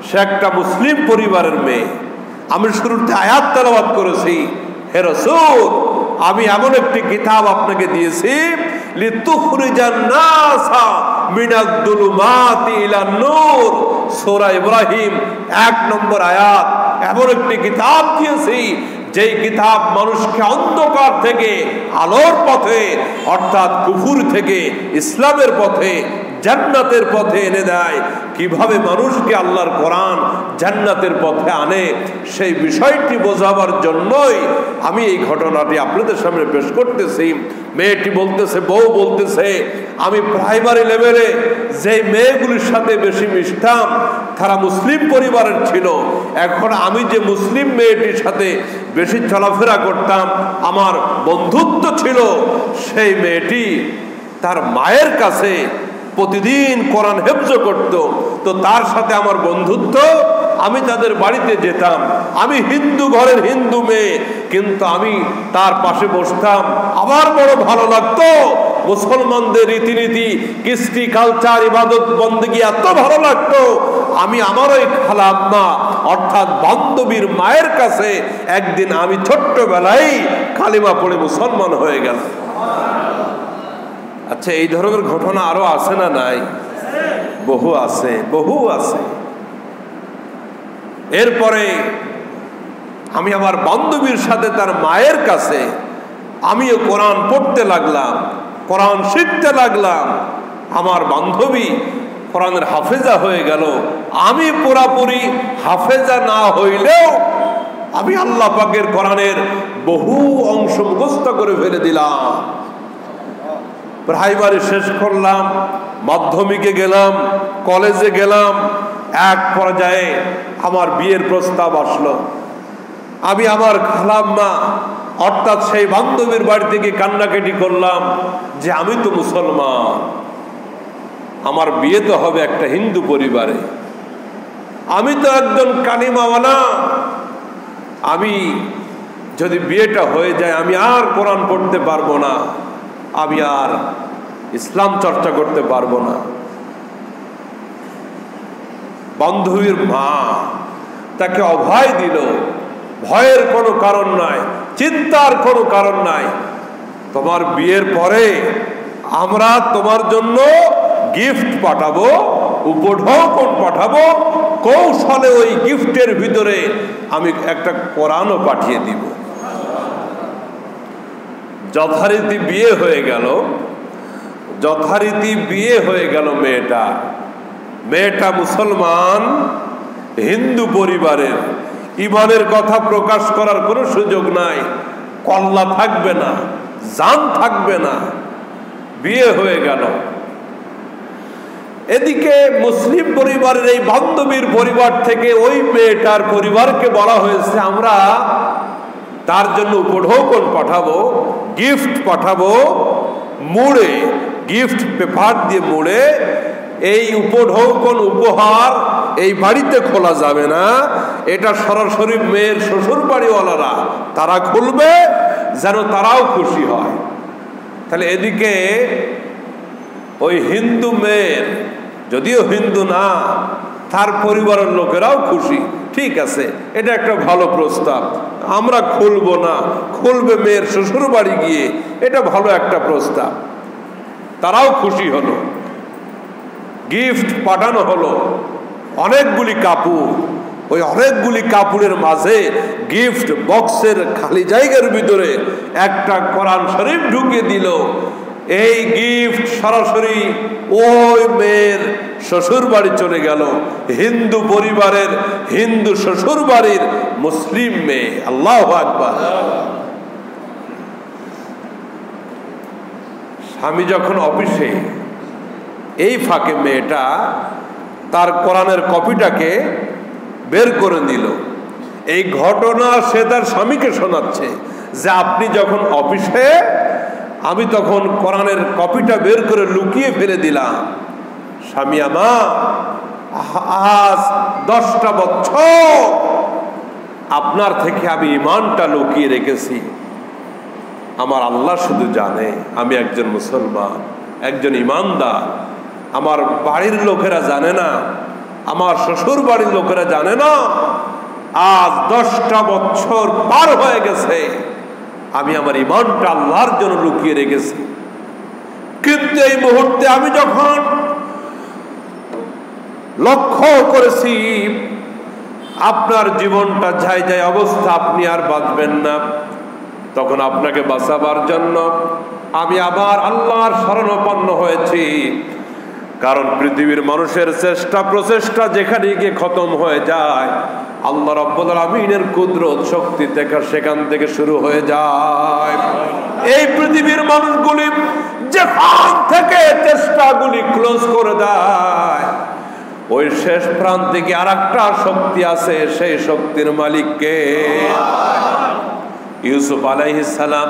সে একটা মুসলিম পরিবারের মেয়ে। আমি শুরুতে আয়াত তেলাওয়াত করেছি, হে রাসূল, আমি এমন একটি কিতাব আপনাকে দিয়েছি, লিতুখরিজান নাসা মিনাদ-দুলুমাতি ইলান নূর। সূরা ইব্রাহিম 1 নম্বর আয়াত। এমন একটি কিতাব দিয়েছি, যেই কিতাব মানুষকে অন্ধকার থেকে আলোর পথে, অর্থাৎ কুফর থেকে ইসলামের পথে জান্নাতের পথে এনে দেয়, কিভাবে মানুষকে আল্লাহর কোরআন জান্নাতের পথে আনে, সেই বিষয়টি বোঝাবার জন্যই আমি এই ঘটনাটি আপনাদের সামনে পেশ করতেছি। মেয়েটি বলতেছে, বউ বলতেছে, আমি প্রাইমারি লেভেলে যে মেয়েগুলির সাথে বেশি মিশতাম তারা মুসলিম পরিবারের ছিল, এখন আমি যে মুসলিম মেয়েটির সাথে বেশি চলাফেরা করতাম, আমার বন্ধুত্ব ছিল, সেই মেয়েটি তার মায়ের কাছে প্রতিদিন কোরআন হেফজ করত, তো তার সাথে আমার বন্ধুত্ব, আমি তাদের বাড়িতে যেতাম, আমি হিন্দু ঘরের হিন্দু মেয়ে, কিন্তু আমি তার পাশে বসতাম, আমার বড় ভালো লাগতো, মুসলমানদের রীতিনীতি, কৃষ্টি, কালচার, ইবাদত বন্দেগী এত ভালো লাগতো, আমি আমার ওই খালা আম্মা অর্থাৎ বান্ধবীর মায়ের কাছে একদিন আমি ছোট্টবেলায় কালিমা পড়ে মুসলমান হয়ে গেল। আচ্ছা, এই ধরনের ঘটনা আরো আছে না নাই? বহু আছে, বহু আছে। এরপরে আমি আমার বান্ধবীর সাথে তার মায়ের কাছে আমিও কোরআন পড়তে লাগলাম, কোরআন শিখতে লাগলাম, আমার বান্ধবী কোরআনের হাফেজা হয়ে গেল, আমি পুরাপুরি হাফেজা না হইলেও আমি আল্লাহ পাকের কোরআনের বহু অংশ মুখস্থ করে ফেলে দিলাম। প্রাইমারি শেষ করলাম, মাধ্যমিকে গেলাম, কলেজে গেলাম, এক পর্যায়ে আমার বিয়ের প্রস্তাব আসলো। আমি আমার খালাম্মা অর্থাৎ সেই বান্ধবীর বাড়ি থেকে কান্নাকাটি করলাম যে আমি তো মুসলমান, আমার বিয়ে তো হবে একটা হিন্দু পরিবারে, আমি তো একজন কালিমাওয়ালা, আমি যদি বিয়েটা হয়ে যায় আমি আর কোরআন পড়তে পারবো না, আমি আর ইসলাম চর্চা করতে পারবো না। বান্ধবীর মা তাকে অভয় দিল, ভয়ের কোনো কারণ নাই, চিন্তার কোনো কারণ নাই, তোমার বিয়ের পরে আমরা তোমার জন্য গিফট পাঠাবো, উপঢৌকন পাঠাবো, কৌশলে ওই গিফটের ভিতরে আমি একটা কোরআনও পাঠিয়ে দিব। যথারীতি বিয়ে হয়ে গেল, যথারীতি বিয়ে হয়ে গেল মেয়েটা মুসলমান, হিন্দু পরিবারের, ইমানের কথা প্রকাশ করার কোনো সুযোগ নাই, কল্লা থাকবে না, জান থাকবে না, বিয়ে হয়ে গেল। এদিকে মুসলিম পরিবারের এই বান্ধবীর পরিবার থেকে ওই মেয়েটার পরিবারকে বলা হয়েছে আমরা তার জন্য উপঢৌকন পাঠাবো, গিফট পাঠাবো, মুড়ে গিফট পেপার দিয়ে মুড়ে এই উপঢৌকন উপহার এই বাড়িতে খোলা যাবে না, এটা সরাসরি মেয়ের শ্বশুর বাড়িওয়ালারা তারা খুলবে যেন তারাও খুশি হয়। তাহলে এদিকে ওই হিন্দু মেয়ের, যদিও হিন্দু না, তার পরিবারের লোকেরাও খুশি, ঠিক আছে এটা একটা ভালো প্রস্তাব, আমরা খুলবো না, খুলবে মেয়ের শ্বশুর বাড়ি গিয়ে, এটা ভালো একটা প্রস্তাব, তারাও খুশি হলো। গিফট পাঠানো হলো, অনেকগুলি কাপড়, ওই অনেকগুলি কাপড়ের মাঝে গিফট বক্সের খালি জায়গার ভিতরে একটা কোরআন শরীফ ঢুকিয়ে দিল। এই গিফট সরাসরি ওই মেয়ের শ্বশুর বাড়ি চলে গেল, হিন্দু পরিবারের, হিন্দু শ্বশুর বাড়ির মুসলিম মেয়ে। আল্লাহু আকবার। স্বামী যখন অফিসে, এই ফাঁকে মেয়েটা তার কোরআনের কপিটাকে বের করে নিল। এই ঘটনা সে তার স্বামীকে শোনাচ্ছে যে আপনি যখন অফিসে, আমি তখন কোরআনের কপিটা বের করে লুকিয়ে ফেলে দিলাম। স্বামী আমার, আজ 10টা বছর আপনার থেকে আমি ঈমানটা লুকিয়ে রেখেছি, আমার আল্লাহ শুধু জানে আমি একজন মুসলমান, একজন ঈমানদার, আমার বাড়ির লোকেরা জানে না, আমার শ্বশুর বাড়ির লোকেরা জানে না। আজ 10টা বছর পার হয়ে গেছে, আমি আমার ঈমানটা আল্লাহর জন্য লুকিয়ে রেখেছি, কিন্তু এই মুহূর্তে আমি যখন লক্ষ্য করেছি আপনার জীবনটা যাই যাই অবস্থা, আপনি আর বাঁচবেন না, তখন আপনাকে বাঁচাবার জন্য আমি আবার আল্লাহর শরণাপন্ন হয়েছি। কারণ পৃথিবীর মানুষের চেষ্টা প্রচেষ্টা যেখানে গিয়ে খতম হয়ে যায়, আল্লাহ রাব্বুল আলামিনের কুদরত শক্তি থেকে সেখান থেকে শুরু হয়ে যায়। এই পৃথিবীর মানুষগুলি যেখান থেকে চেষ্টাগুলি ক্লোজ করে দেয়, ওই শেষ প্রান্তে কি আরেকটা শক্তি আছে, সেই শক্তির মালিক কে? ইউসুফ আলাইহিস সালাম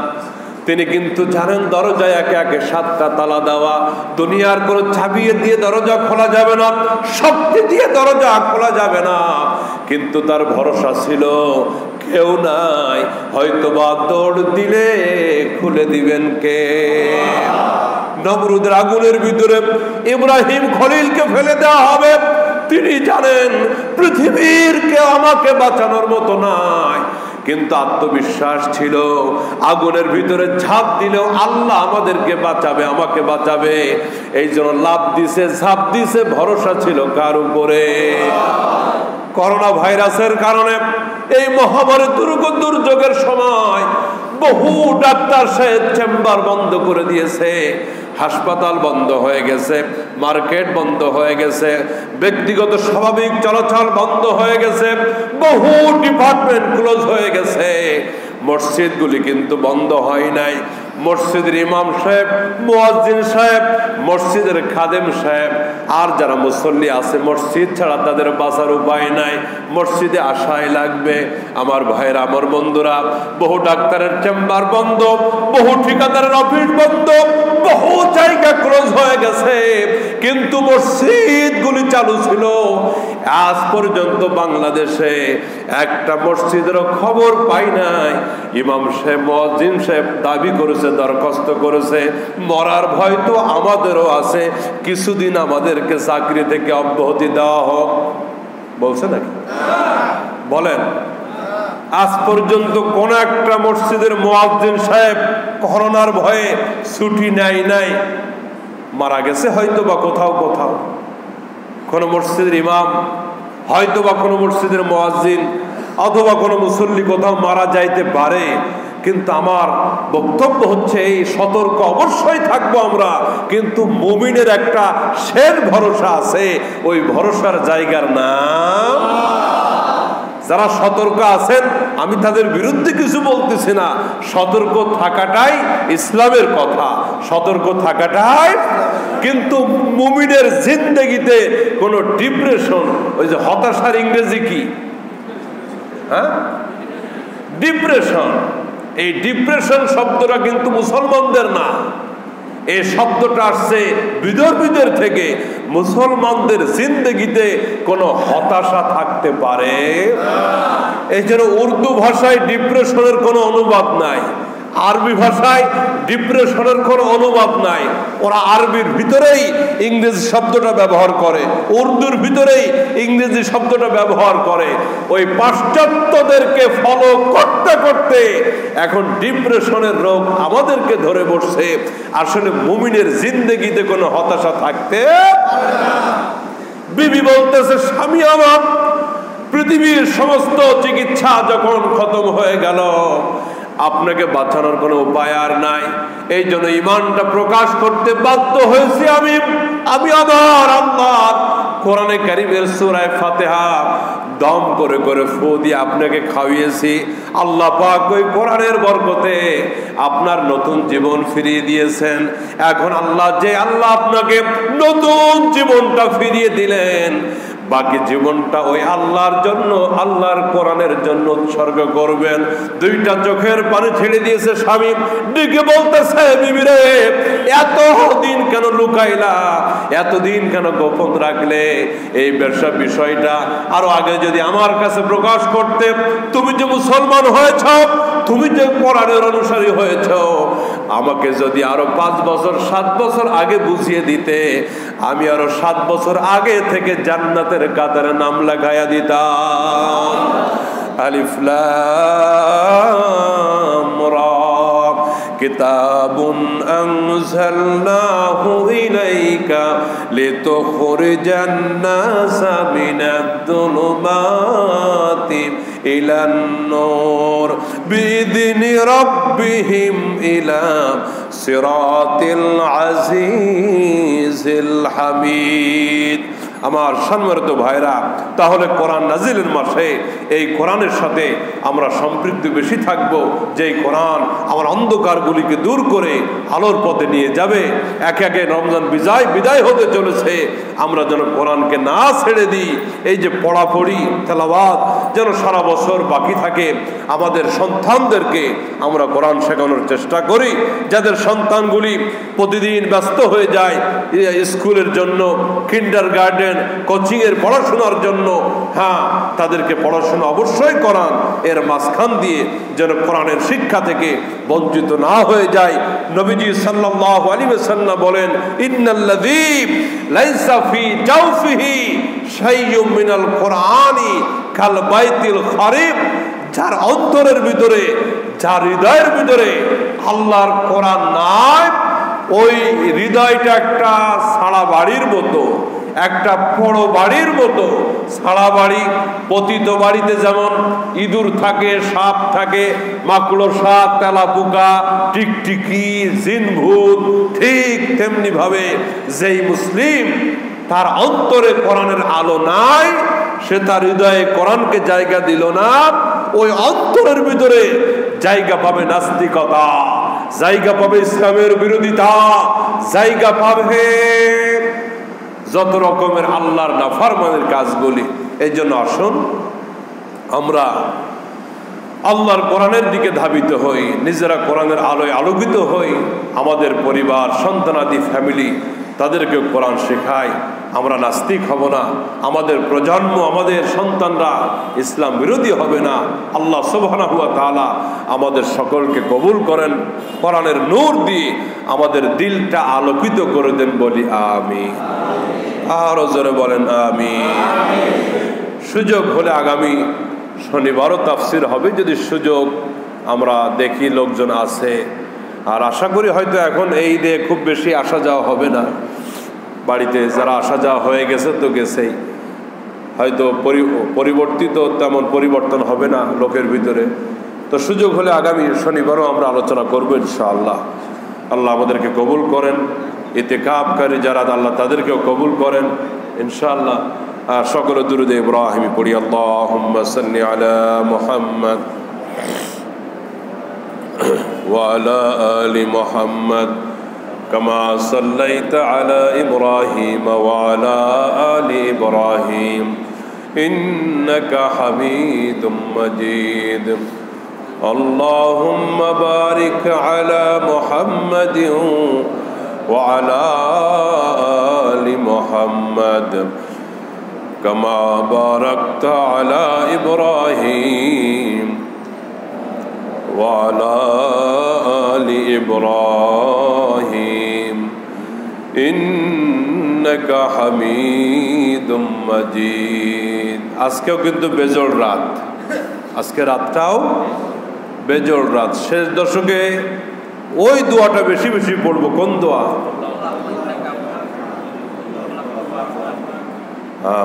তিনি কিন্তু জানেন দরজায় একে একে 7টা তালা দেওয়া, দুনিয়ার কোনো চাবি দিয়ে দরজা খোলা যাবে না, শক্তি দিয়ে দরজা খোলা যাবে না, কিন্তু তার ভরসা ছিল কেউ নাই, হয়তোবা দৌড় দিলে খুলে দিবেন কে? নমরুদের আগুনের ভিতরে ইব্রাহিম খলিলকে ফেলে দেওয়া হবে, তিনি জানেন পৃথিবীর কেউ আমাকে বাঁচানোর মতো নাই, কিন্তু আত্মবিশ্বাস ছিল আগুনের ভিতরে ঝাঁপ দিলেও আল্লাহ আমাদেরকে বাঁচাবে, আমাকে বাঁচাবে, এই জন্য লাফ দিছে, ঝাঁপ দিছে, ভরসা ছিল কার উপরে? করোনা ভাইরাসের কারণে এই মহামারী দুর্যোগের সময় বহু ডাক্তার সাহেব চেম্বার বন্ধ করে দিয়েছে, হাসপাতাল বন্ধ হয়ে গেছে, মার্কেট বন্ধ হয়ে গেছে, ব্যক্তিগত স্বাভাবিক চলাচল বন্ধ হয়ে গেছে, বহু ডিপার্টমেন্ট ক্লোজ হয়ে গেছে। মসজিদগুলি কিন্তু বন্ধ হয় নাই। মসজিদের ইমাম সাহেব, মুয়াজ্জিন সাহেব, মসজিদের খাদেম সাহেব আর যারা মুসল্লি আছে, মসজিদ ছাড়া তাদের বাঁচার উপায় নাই, মসজিদে আসাই লাগবে। আমার ভাইরা, আমার বন্ধুরা, বহু ডাক্তারের চেম্বার বন্ধ, বহু ঠিকাদারের অফিস বন্ধ, বহু জায়গা ক্লোজ হয়ে গেছে, কিন্তু মসজিদগুলি চালু ছিল। আজ পর্যন্ত বাংলাদেশে একটা মসজিদেরও খবর পাই নাই। ইমাম সাহেব, মুয়াজ্জিন সাহেব দাবি করেছে, দরখাস্ত করেছে, মরার ভয় তো আমাদেরও আছে, কিছুদিন আমাদেরকে চাকরি থেকে অব্যাহতি দেওয়া হোক, বলছে নাকি? বলেন, আজ পর্যন্ত কোন একটা মসজিদের মুয়াজ্জিন সাহেব করোনার ভয়ে ছুটি নেয় নাই, মারা গেছে হয়তো বা কোথাও কোথাও কোন মসজিদের ইমাম, হয়তো বা কোনো মসজিদের মুয়াজ্জিন অথবা কোনো মুসল্লি কোথাও মারা যাইতে পারে, কিন্তু আমার বক্তব্য হচ্ছে এই সতর্ক অবশ্যই থাকবো আমরা, কিন্তু মুমিনের একটা শেষ ভরসা আছে, ওই ভরসার জায়গার নাম। যারা সতর্ক আছেন, আমি তাদের বিরুদ্ধে কিছু বলতেছি না, সতর্ক থাকাটাই ইসলামের কথা, সতর্ক থাকাটাই। কিন্তু মুমিনের জিন্দেগিতে কোনো ডিপ্রেশন, ওই যে হতাশার ইংরেজি কি? হ্যাঁ, ডিপ্রেশন। এই ডিপ্রেশন শব্দটা কিন্তু মুসলমানদের না, এই শব্দটা আসছে বিদর্ভীদের থেকে। মুসলমানদের জিন্দেগিতে কোনো হতাশা থাকতে পারে? এই জন্য উর্দু ভাষায় ডিপ্রেশনের কোনো অনুবাদ নাই, আরবি ভাষায় ডিপ্রেশনের কোনো অনুবাদ নাই। ওরা আরবির ভিতরেই ইংরেজি শব্দটা ব্যবহার করে, উর্দুর ভিতরেই ইংরেজি শব্দটা ব্যবহার করে। ওই পাশ্চাত্যদেরকে ফলো করতে করতে এখন ডিপ্রেশনের রোগ আমাদেরকে ধরে বসছে। আসলে মুমিনের জিন্দেগিতে কোনো হতাশা থাকতে। বিবি বলতেছে, স্বামী আমার, পৃথিবীর সমস্ত চিকিৎসা যখন খতম হয়ে গেল, আপনাকে বাঁচানোর কোনো উপায় আর নাই, এই জন্য ইমানটা প্রকাশ করতে বাধ্য হয়েছি আমি আমার আল্লাহর কোরআনে কারীমের সূরা ফাতিহা দম করে করে ফু দিয়ে আপনাকে খাওয়িয়েছি। আল্লাহ পাক ওই কোরআনের বরকতে আপনার নতুন জীবন ফিরিয়ে দিয়েছেন। এখন আল্লাহ আপনাকে নতুন জীবনটা ফিরিয়ে দিলেন, বাকি জীবনটা ওই আল্লাহর জন্য, আল্লাহর কোরআনের জন্য উৎসর্গ করবেন। দুইটা চোখের পানি ছেড়ে দিয়েছে স্বামী, ডেকে বলতেছে, বিবি রে, এতদিন কেন লুকাইলা, এতদিন কেন গোপন রাখলে এই ব্যবসা বিষয়টা? আরো আগে যদি আমার কাছে প্রকাশ করতে, তুমি যে মুসলমান হয়েছ, তুমি যে কোরআনের অনুসারী হয়েছ, আমাকে যদি আরো 5 বছর 7 বছর আগে বুঝিয়ে দিতে, আমি আরো 7 বছর আগে থেকে জান্নাতের কাতারে নাম লাগাইয়া দিতাম। আলিফ লাম রা কিতাবুন আনজালনাহু ইলাইকা লিতুখরিজান নাসা মিনাদ-দুলুমাতি ইলান নূর বিইذনি রাব্বিহিম ইলা সিরাতিল আজিজিল হামিদ। আমার সম্মানিত ভাইরা, তাহলে কোরআন নাজিলের মাসে এই কোরআনের সাথে আমরা সম্পৃক্ত বেশি থাকব, যে কোরআন আমার অন্ধকারগুলিকে দূর করে আলোর পথে নিয়ে যাবে। একে একে রমজান বিদায় হতে চলেছে, আমরা যেন কোরআনকে না ছেড়ে দিই। এই যে পড়াপড়ি তেলাওয়াত যেন সারা বছর বাকি থাকে। আমাদের সন্তানদেরকে আমরা কোরআন শেখানোর চেষ্টা করি। যাদের সন্তানগুলি প্রতিদিন ব্যস্ত হয়ে যায় স্কুলের জন্য, কিন্ডারগার্টেন, কোচিং এর পড়াশোনার জন্য, হ্যাঁ, তাদেরকে পড়াশোনা অবশ্যই কোরআন এর মাঝখান দিয়ে যেন কোরআনের শিক্ষা থেকে বঞ্চিত না হয়ে যায়। নবীজি সাল্লাল্লাহু আলাইহি ওয়াসাল্লাম বলেন, ইন্নাল্লাযী লাইসা ফি জাওফিহি শাইয়ুম মিনাল কোরআনি কাল বাইতিল খারিব। যার অন্তরের ভিতরে, যার হৃদয়ের ভিতরে আল্লাহর কোরআন নাই, ওই হৃদয়টা একটা সারা বাড়ির মতো, একটা বড় বাড়ির মতো। সারা বাড়ি, পতিত বাড়িতে যেমন ইঁদুর থাকে, সাপ থাকে, মাকড়সা, তেলাপোকা, টিকটিকি, জিনভূত, ঠিক তেমনি ভাবে যেই মুসলিম তার অন্তরে কোরআনের আলো নাই, সে তার হৃদয়ে কোরআনকে জায়গা দিল না, ওই অন্তরের ভিতরে জায়গা পাবে নাস্তিকতা, জায়গা পাবে ইসলামের বিরোধিতা, জায়গা পাবে যত রকমের আল্লাহর নাফরমানের কাজগুলি। এই জন্য আসুন আমরা আল্লাহর কোরআনের দিকে ধাবিত হই, নিজেরা কোরআনের আলোয় আলোকিত হই, আমাদের পরিবার, সন্তানাদি, ফ্যামিলি, তাদেরকে কোরআন শেখাই। আমরা নাস্তিক হব না, আমাদের প্রজন্ম, আমাদের সন্তানরা ইসলাম বিরোধী হবে না। আল্লাহ সুবহানাহু ওয়া তাআলা আমাদের সকলকে কবুল করেন, কোরআনের নূর দিয়ে আমাদের দিলটা আলোকিত করে দেন, বলি আমিন। আরো জোরে বলেন আমিন। সুযোগ হলে আগামী শনিবারও তাফসির হবে, যদি সুযোগ আমরা দেখি লোকজন আছে। আর আশা করি হয়তো এখন এই দিয়ে খুব বেশি আসা যাওয়া হবে না। বাড়িতে যারা আসা যাওয়া হয়ে গেছে তো গেছেই, হয়তো পরিবর্তিত তেমন পরিবর্তন হবে না লোকের ভিতরে। তো সুযোগ হলে আগামী শনিবারও আমরা আলোচনা করবো ইনশাআল্লাহ। আল্লাহ আমাদেরকে কবুল করেন, ইতিকাফকারী যারা আল্লাহ তাদেরকেও কবুল করেন ইনশাআল্লাহ। সকল দুরুদে ইব্রাহিমি পড়ি। আল্লাহুম্মা সাল্লি আলা মুহাম্মদ ওয়া আলা আলি মুহাম্মদ কামা সাল্লাইতা আলা ইব্রাহিম ওয়া আলা আলি ইব্রাহিম ইন্নাকা হামিদুম মাজিদ। আল্লাহুম্মা বারিক আলা মুহাম্মাদিন ওয়া আলা আলি মুহাম্মাদ কামা বারাকতা আলা ইব্রাহিম ওয়া আলা আলি ইব্রাহিম ইন্নাকা হামিদুম মাজিদ। আজকেও কিন্তু বেজোড় রাত, আজকে রাতটাও বেজোড় রাত। শেষ দশকে ওই দোয়াটা বেশি বেশি পড়বো। কোন দোয়া?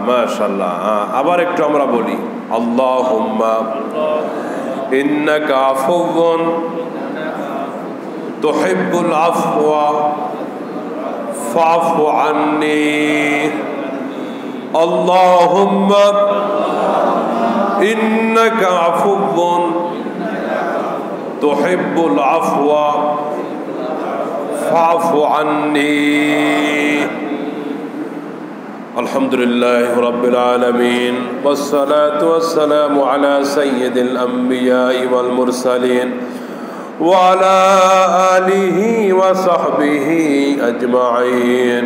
মাশাআল্লাহ। আবার একটু আমরা বলি, আল্লাহুম্মা ইন্নাকা আফুউন তুহিব্বুল আফওয়া ফাফু আন্নি। আল্লাহুম্মা ইন্নাকা আফুউন তুহিব্বুল আফওয়া ফাফু আন্নি। আলহামদুলিল্লাহি রাব্বিল আলামিন ওয়াসসালাতু ওয়াসসালামু আলা সাইয়্যিদিল আমবিয়াই ওয়াল মুরসালিন ওয়া আলা আলিহি ওয়া সাহবিহি আজমাইন।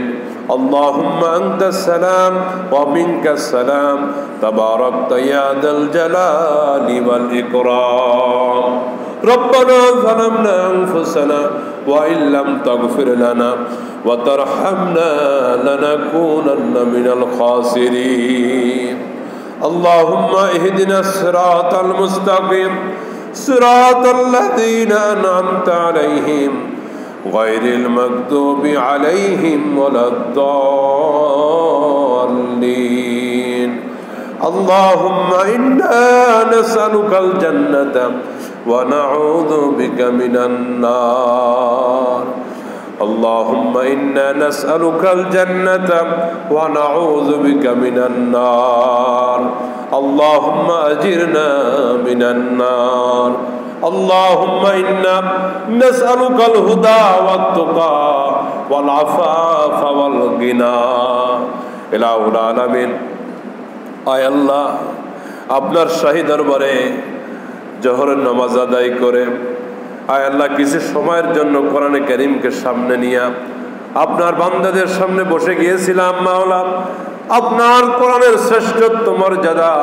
আল্লাহুম্মা আনতাস সালাম ওয়া মিনকাস সালাম তাবারাকতা ইয়া যাল জালালি ওয়াল ইকরাম। ربنا ظلمنا أنفسنا وإن لم تغفر لنا وترحمنا لنكونن من الخاسرين. اللهم اهدنا الصراط المستقيم صراط الذين أنعمت عليهم غير المغضوب عليهم ولا الضالين. اللهم إنا نسألك الجنة ونعوذ بك من النار اللهم إنا نسألك الجنة ونعوذ بك من النار اللهم أجرنا من النار اللهم إنا نسألك الهدى والتقى والعفاف والغنى إله العالمين আয় আল্লাহ আপনার শাহী দরবারে জোহরের নামাজ আদায় করে আয় আল্লাহ কিছু সময়ের জন্য কোরআনে কারীমকে সামনে নিয়ে আপনার বান্দাদের সামনে বসে গিয়েছিলাম মাওলা আপনার কোরআনের শ্রেষ্ঠত্ব মর্যাদা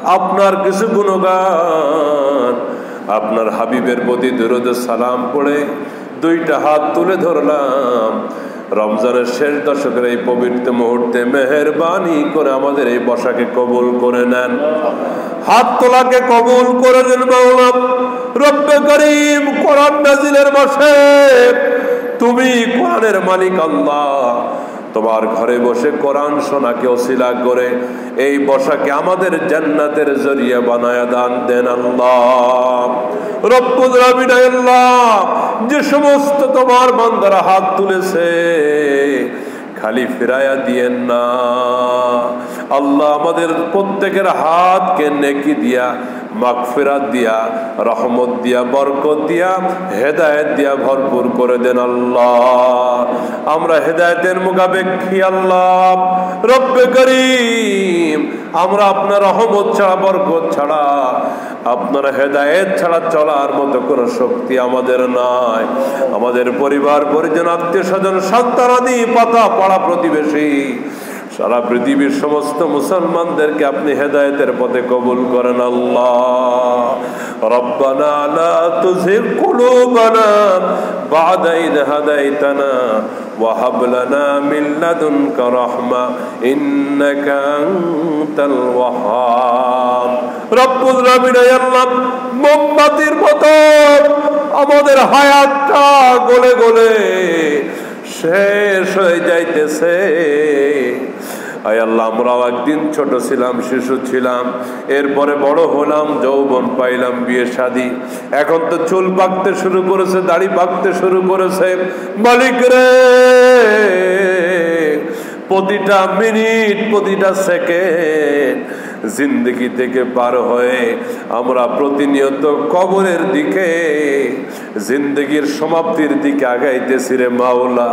আপনার কিছু গুণগান আপনার হাবিবের প্রতি দরুদ সালাম পড়ে দুইটা হাত তুলে ধরলাম রমজানের শেষ দশকের এই পবিত্র মুহূর্তে মেহেরবানি করে আমাদের এই বসাকে কবুল করে নেন হাত তোলাকে কবুল করে নেন মাওলা রব্বে করিম কোরআন নাজিলের মাসে তুমি কোরআনের মালিক আল্লাহ তোমার ঘরে বসে কোরআন শোনাকে ওসিলা করে এই বসাকে আমাদের জান্নাতের জরিয়া বানায়া দান দেন আল্লাহ রব্বুল আলামিন আল্লাহ যে সমস্ত তোমার বান্দারা হাত তুলেছে খালি ফিরায়া দিয়েন না আল্লাহ আমাদের প্রত্যেকের হাতকে নেকি দিয়া মাগফিরাত দিয়া রহমত দিয়া বরকত দিয়া হেদায়েত দিয়া ভরপুর করে দেন আল্লাহ আমরা হেদায়েতের মুখাপেক্ষী আল্লাহ রব্বে করিম আমরা আপনার রহমত ছাড়া বরকত ছাড়া আপনার হেদায়েত ছাড়া চলার মতো কোনো শক্তি আমাদের নাই আমাদের পরিবার পরিজন আত্মীয় স্বজন সন্তানাদি পাতা পাড়া প্রতিবেশী সারা পৃথিবীর সমস্ত মুসলমানদেরকে আপনি হেদায়েতের পথে কবুল করেন আল্লাহ রব্বানা লা তুযিগ কুলুবানা বা'দা ইয হাদাইতানা ওয়া হাব লানা মিন লাদুনকা রাহমা ইন্নাকা আনতাল ওয়াহ্হাব রব্বুল আলামিন আল্লাহ মোমবাতির মতো আমাদের হায়াতটা গলে গলে শেষ হয়ে যাইতেছে আয় আল্লাহ আমরাও একদিন ছোট ছিলাম শিশু ছিলাম এরপরে বড় হলাম যৌবন পাইলাম বিয়ে শাদী এখন তো চুল পাকতে শুরু করেছে দাড়ি পাকতে শুরু করেছে মালিক রে প্রতিটা মিনিট প্রতিটা সেকেন্ড জিন্দগি থেকে পার হয়ে আমরা প্রতিনিয়ত কবরের দিকে জিন্দগির সমাপ্তির দিকে আগাইতেছি রে মাওলা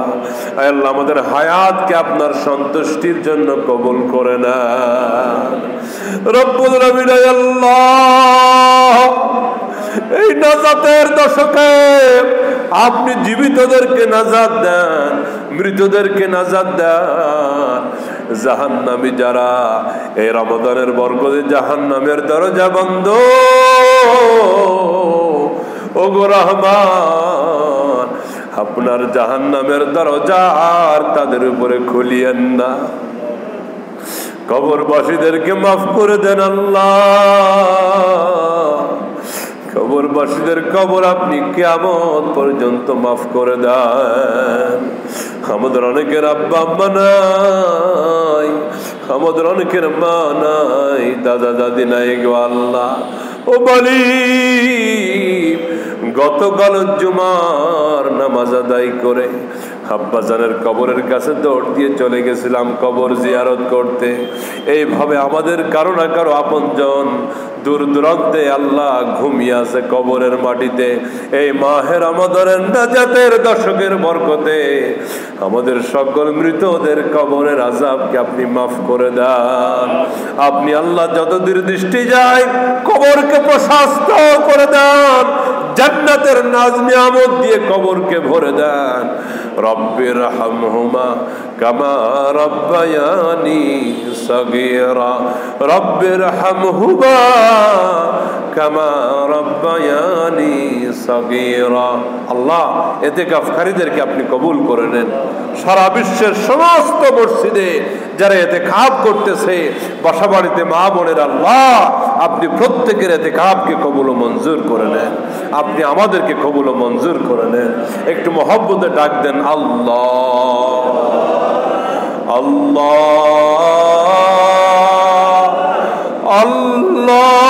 আল্লাহ আমাদের হায়াতকে আপনার সন্তুষ্টির জন্য কবুল করে না রব্বুল আলামিন আল্লাহ এই নাজাতের দশকে আপনি জীবিতদেরকে নাজাত দেন মৃতদেরকে নাজাত দেন জাহান্নামী যারা এই রমজানের বরকতে জাহান্নামের দরজা বন্ধ ওগো রহমান আপনার জাহান্নামের দরজা আর তাদের উপরে খুলিয়েন না কবরবাসীদেরকে মাফ করে দেন আল্লাহ কবরবাসীদের কবর আপনি কিয়ামত পর্যন্ত মাফ করে দেন আমাদের অনেকের আব্বা আম্মা নাই আমাদের অনেকের মা নাই দাদা দাদি নাই গো আল্লাহ ও মালিক গতকাল জুমার নামাজ আদায় করে আব্বাজানের কবরের কাছে দৌড় দিয়ে চলে গেছিলাম কবর জিয়ারত করতে এইভাবে আমাদের কারো না কারো আপনজন দূর দূরান্তে আল্লাহ ঘুমিয়ে আছে কবরের মাটিতে এই মাহে রমজানের নাজাতের দশকের বরকতে আমাদের সকল মৃতদের কবরের আযাবকে আপনি মাফ করে দেন আপনি আল্লাহ যতদূর দৃষ্টি যায় কবরকে প্রশস্ত করে দেন জান্নাতের নাজ নিয়ামত দিয়ে কবরকে ভরে দেন রব্বির হামহুমা কামা রব্বায়ানি সগীরা রব্বির হামহুমা কামা রব্বায়ানি সগীরা আল্লাহ ইতিকাফকারীদেরকে আপনি কবুল করে নেন সারা বিশ্বের সমস্ত মসজিদে যারা ইতিকাফ করতেছে বাসাবাড়িতে মা বোনের আল্লাহ আপনি প্রত্যেকের ইতিকাফকে কবুল ও মঞ্জুর করে নেন আপনি আমাদেরকে কবুল ও মঞ্জুর করে নেন একটু মহব্বতে ডাক দেন আল্লাহ আল্লাহ আল্লাহ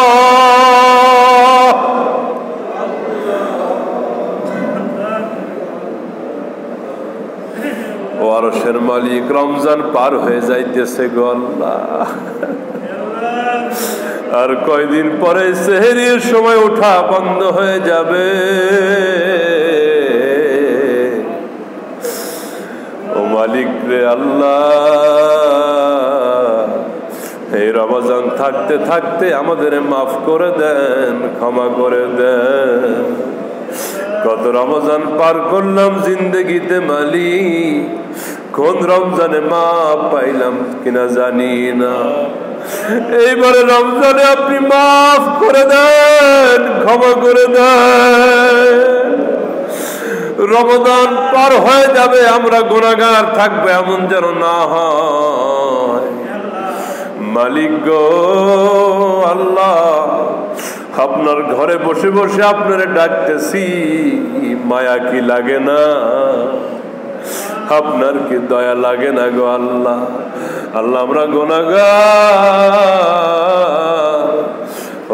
মালিক রমজান পার হয়ে যাইতেছে গো আল্লাহ, আর কয়দিন পরে সেহরির সময় ওঠা বন্ধ হয়ে যাবে। ও মালিক রে আল্লাহ, এই রমজান থাকতে থাকতে আমাদের মাফ করে দেন, ক্ষমা করে দেন। কত রমজান পার করলাম জিন্দগিতে মালিক, কোন রমজানে মাফ পাইলাম কিনা জানি না। এইবারে রমজানে আপনি মাফ করে দেন, ক্ষমা করে দেন। রমজান পার হয়ে যাবে, আমরা গুনাহগার থাকবে, এমন যেন না হয়। মালিক গো আল্লাহ, আপনার ঘরে বসে বসে আপনারে ডাকতেছি, মায়া কি লাগে না? আপনার কি দয়া লাগে না গো আল্লাহ? আল্লাহ আমরা গুনাহগার,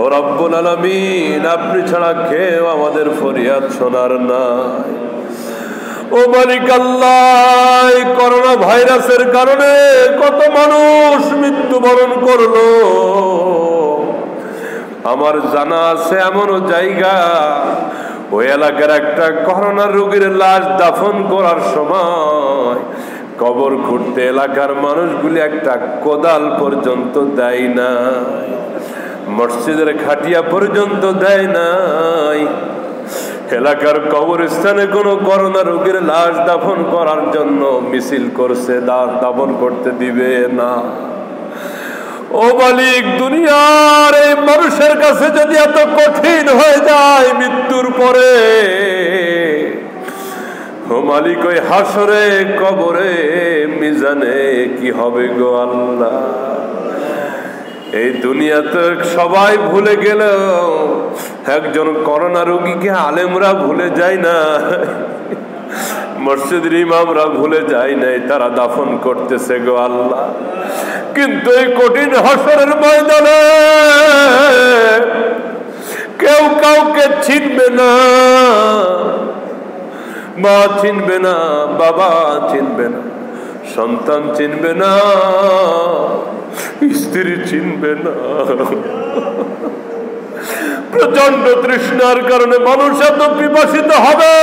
ও রব্বুল আলামিন, আপনি ছাড়া কেউ আমাদের ফরিয়াদ শোনার নাই। ও মালিক আল্লাহ, করোনা ভাইরাসের কারণে কত মানুষ মৃত্যুবরণ করলো। আমার জানা আছে এমনও জায়গা, ওই এলাকার একটা করোনা রোগীর লাশ দাফন করার সময় কবর খুঁড়তে এলাকার মানুষগুলি একটা কোদাল পর্যন্ত দেয় নাই, মসজিদের খাটিয়া পর্যন্ত দেয় নাই। এলাকার কবরস্থানে কোনো করোনা রোগীর লাশ দাফন করার জন্য মিছিল করছে, দাফন করতে দিবে না। ও মালিক, দুনিয়ার এই মানুষের কাছে যদি এত কঠিন হয়ে যায় মৃত্যুর পরে, ও মালিক ওই হাসরে কবরে মিজানে কি হবে গো আল্লাহ? এই দুনিয়াতে সবাই ভুলে গেল, একজন করোনা রোগীকে আলেমরা ভুলে যায় না, মসজিদের ইমামরা ভুলে যায় নাই, তারা দাফন করতেছে গো আল্লাহ। কিন্তু এই কঠিন হাসরের ময়দানে কেউ কাউকে চিনবে না, মা চিনবে না, বাবা চিনবে না, সন্তান চিনবে না, স্ত্রী চিনবে না। প্রচন্ড তৃষ্ণার কারণে মানুষ এত পিপাসিত হবে,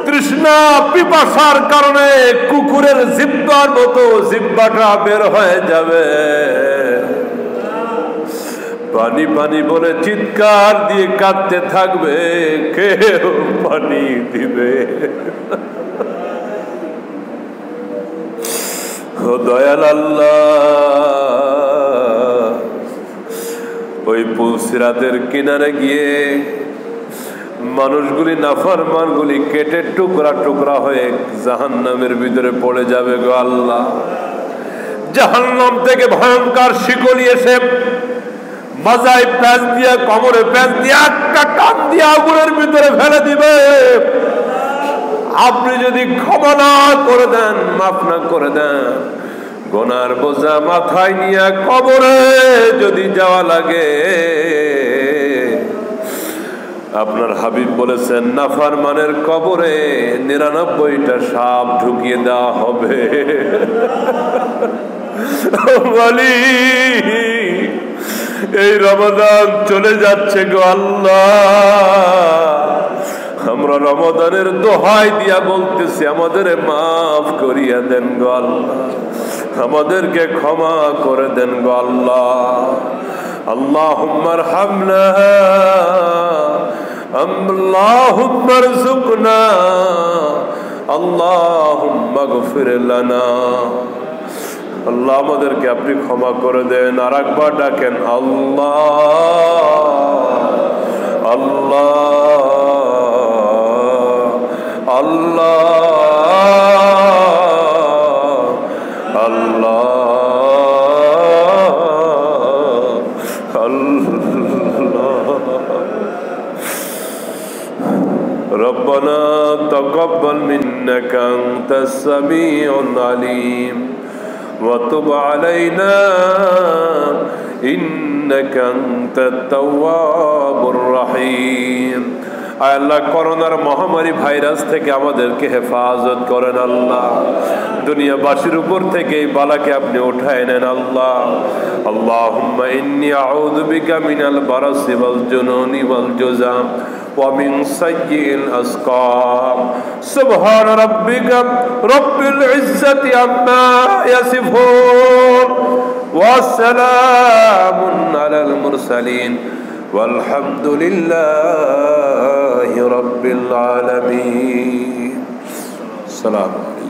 তৃষ্ণা পিপাসার কারণে কুকুরের জিহ্বার মতো জিহ্বাটা বের হয়ে যাবে, পানি পানি বলে চিৎকার দিয়ে কাঁদতে থাকবে, কেউ পানি দিবে? ও দয়াল আল্লাহ, ওই পুলসিরাতের কিনারে গিয়ে মানুষগুলি, নাফরমানগুলি কেটে টুকরা টুকরা হয়ে জাহান্নামের ভিতরে পড়ে যাবে গো আল্লাহ। জাহান্নাম থেকে ভয়ঙ্কর শিকলি এসে মাজায় প্যাঁচ দিয়া, কোমরে প্যাঁচ দিয়া, একটা টান দিয়া আগুনের ভিতরে ফেলে দিবে। আপনি যদি ক্ষমা না করে দেন, মাফ না করে দেন, গুনার বোঝা মাথায় নিয়ে কবরে যদি যাওয়া লাগে, আপনার হাবিব বলেছেন নাফরমানের কবরে 99টা সাপ ঢুকিয়ে দেওয়া হবে। এই রমাদান চলে যাচ্ছে গো আল্লাহ, আমরা রমাদানের দোহাই দিয়া বলতেছি, আমাদের মাফ করিয়া দেন গো আল্লাহ, আমাদেরকে ক্ষমা করে দেন গো আল্লাহ। আল্লাহুম্মা আরহামনা, আল্লাহুম্মা আরযুকনা, আল্লাহুম্মা গফির লানা। আল্লাহ আমাদেরকে আপনি ক্ষমা করে দেন। আর একবার ডাকেন আল্লাহ আল্লাহ আল্লাহ আল্লাহ আল্লাহ। রব্বানা তাকাব্বাল মিন্নাকা আনতাস সামিউল আলিম وتب علينا إنك أنت التواب الرحيم। আয় আল্লাহ করোনার মহামারী ভাইরাস থেকে আমাদেরকে হেফাজত করেন আল্লাহ। দুনিয়াবাসীর উপর থেকে এই বালাকে আপনি উঠায় নেন আল্লাহ। আল্লাহুম্মা ইন্নী আউযু বিকা মিনাল বারাসি ওয়াল জুনুনি ওয়াল জুযাম ওয়া মিন সাইয়্যিল আসকাম। সুবহান রাব্বিকা রাব্বিল ইজ্জাতি আম্মা ইয়াসিফুন ওয়া সালামুন আলাল মুরসালিন والحمد لله رب العالمين. السلام عليكم.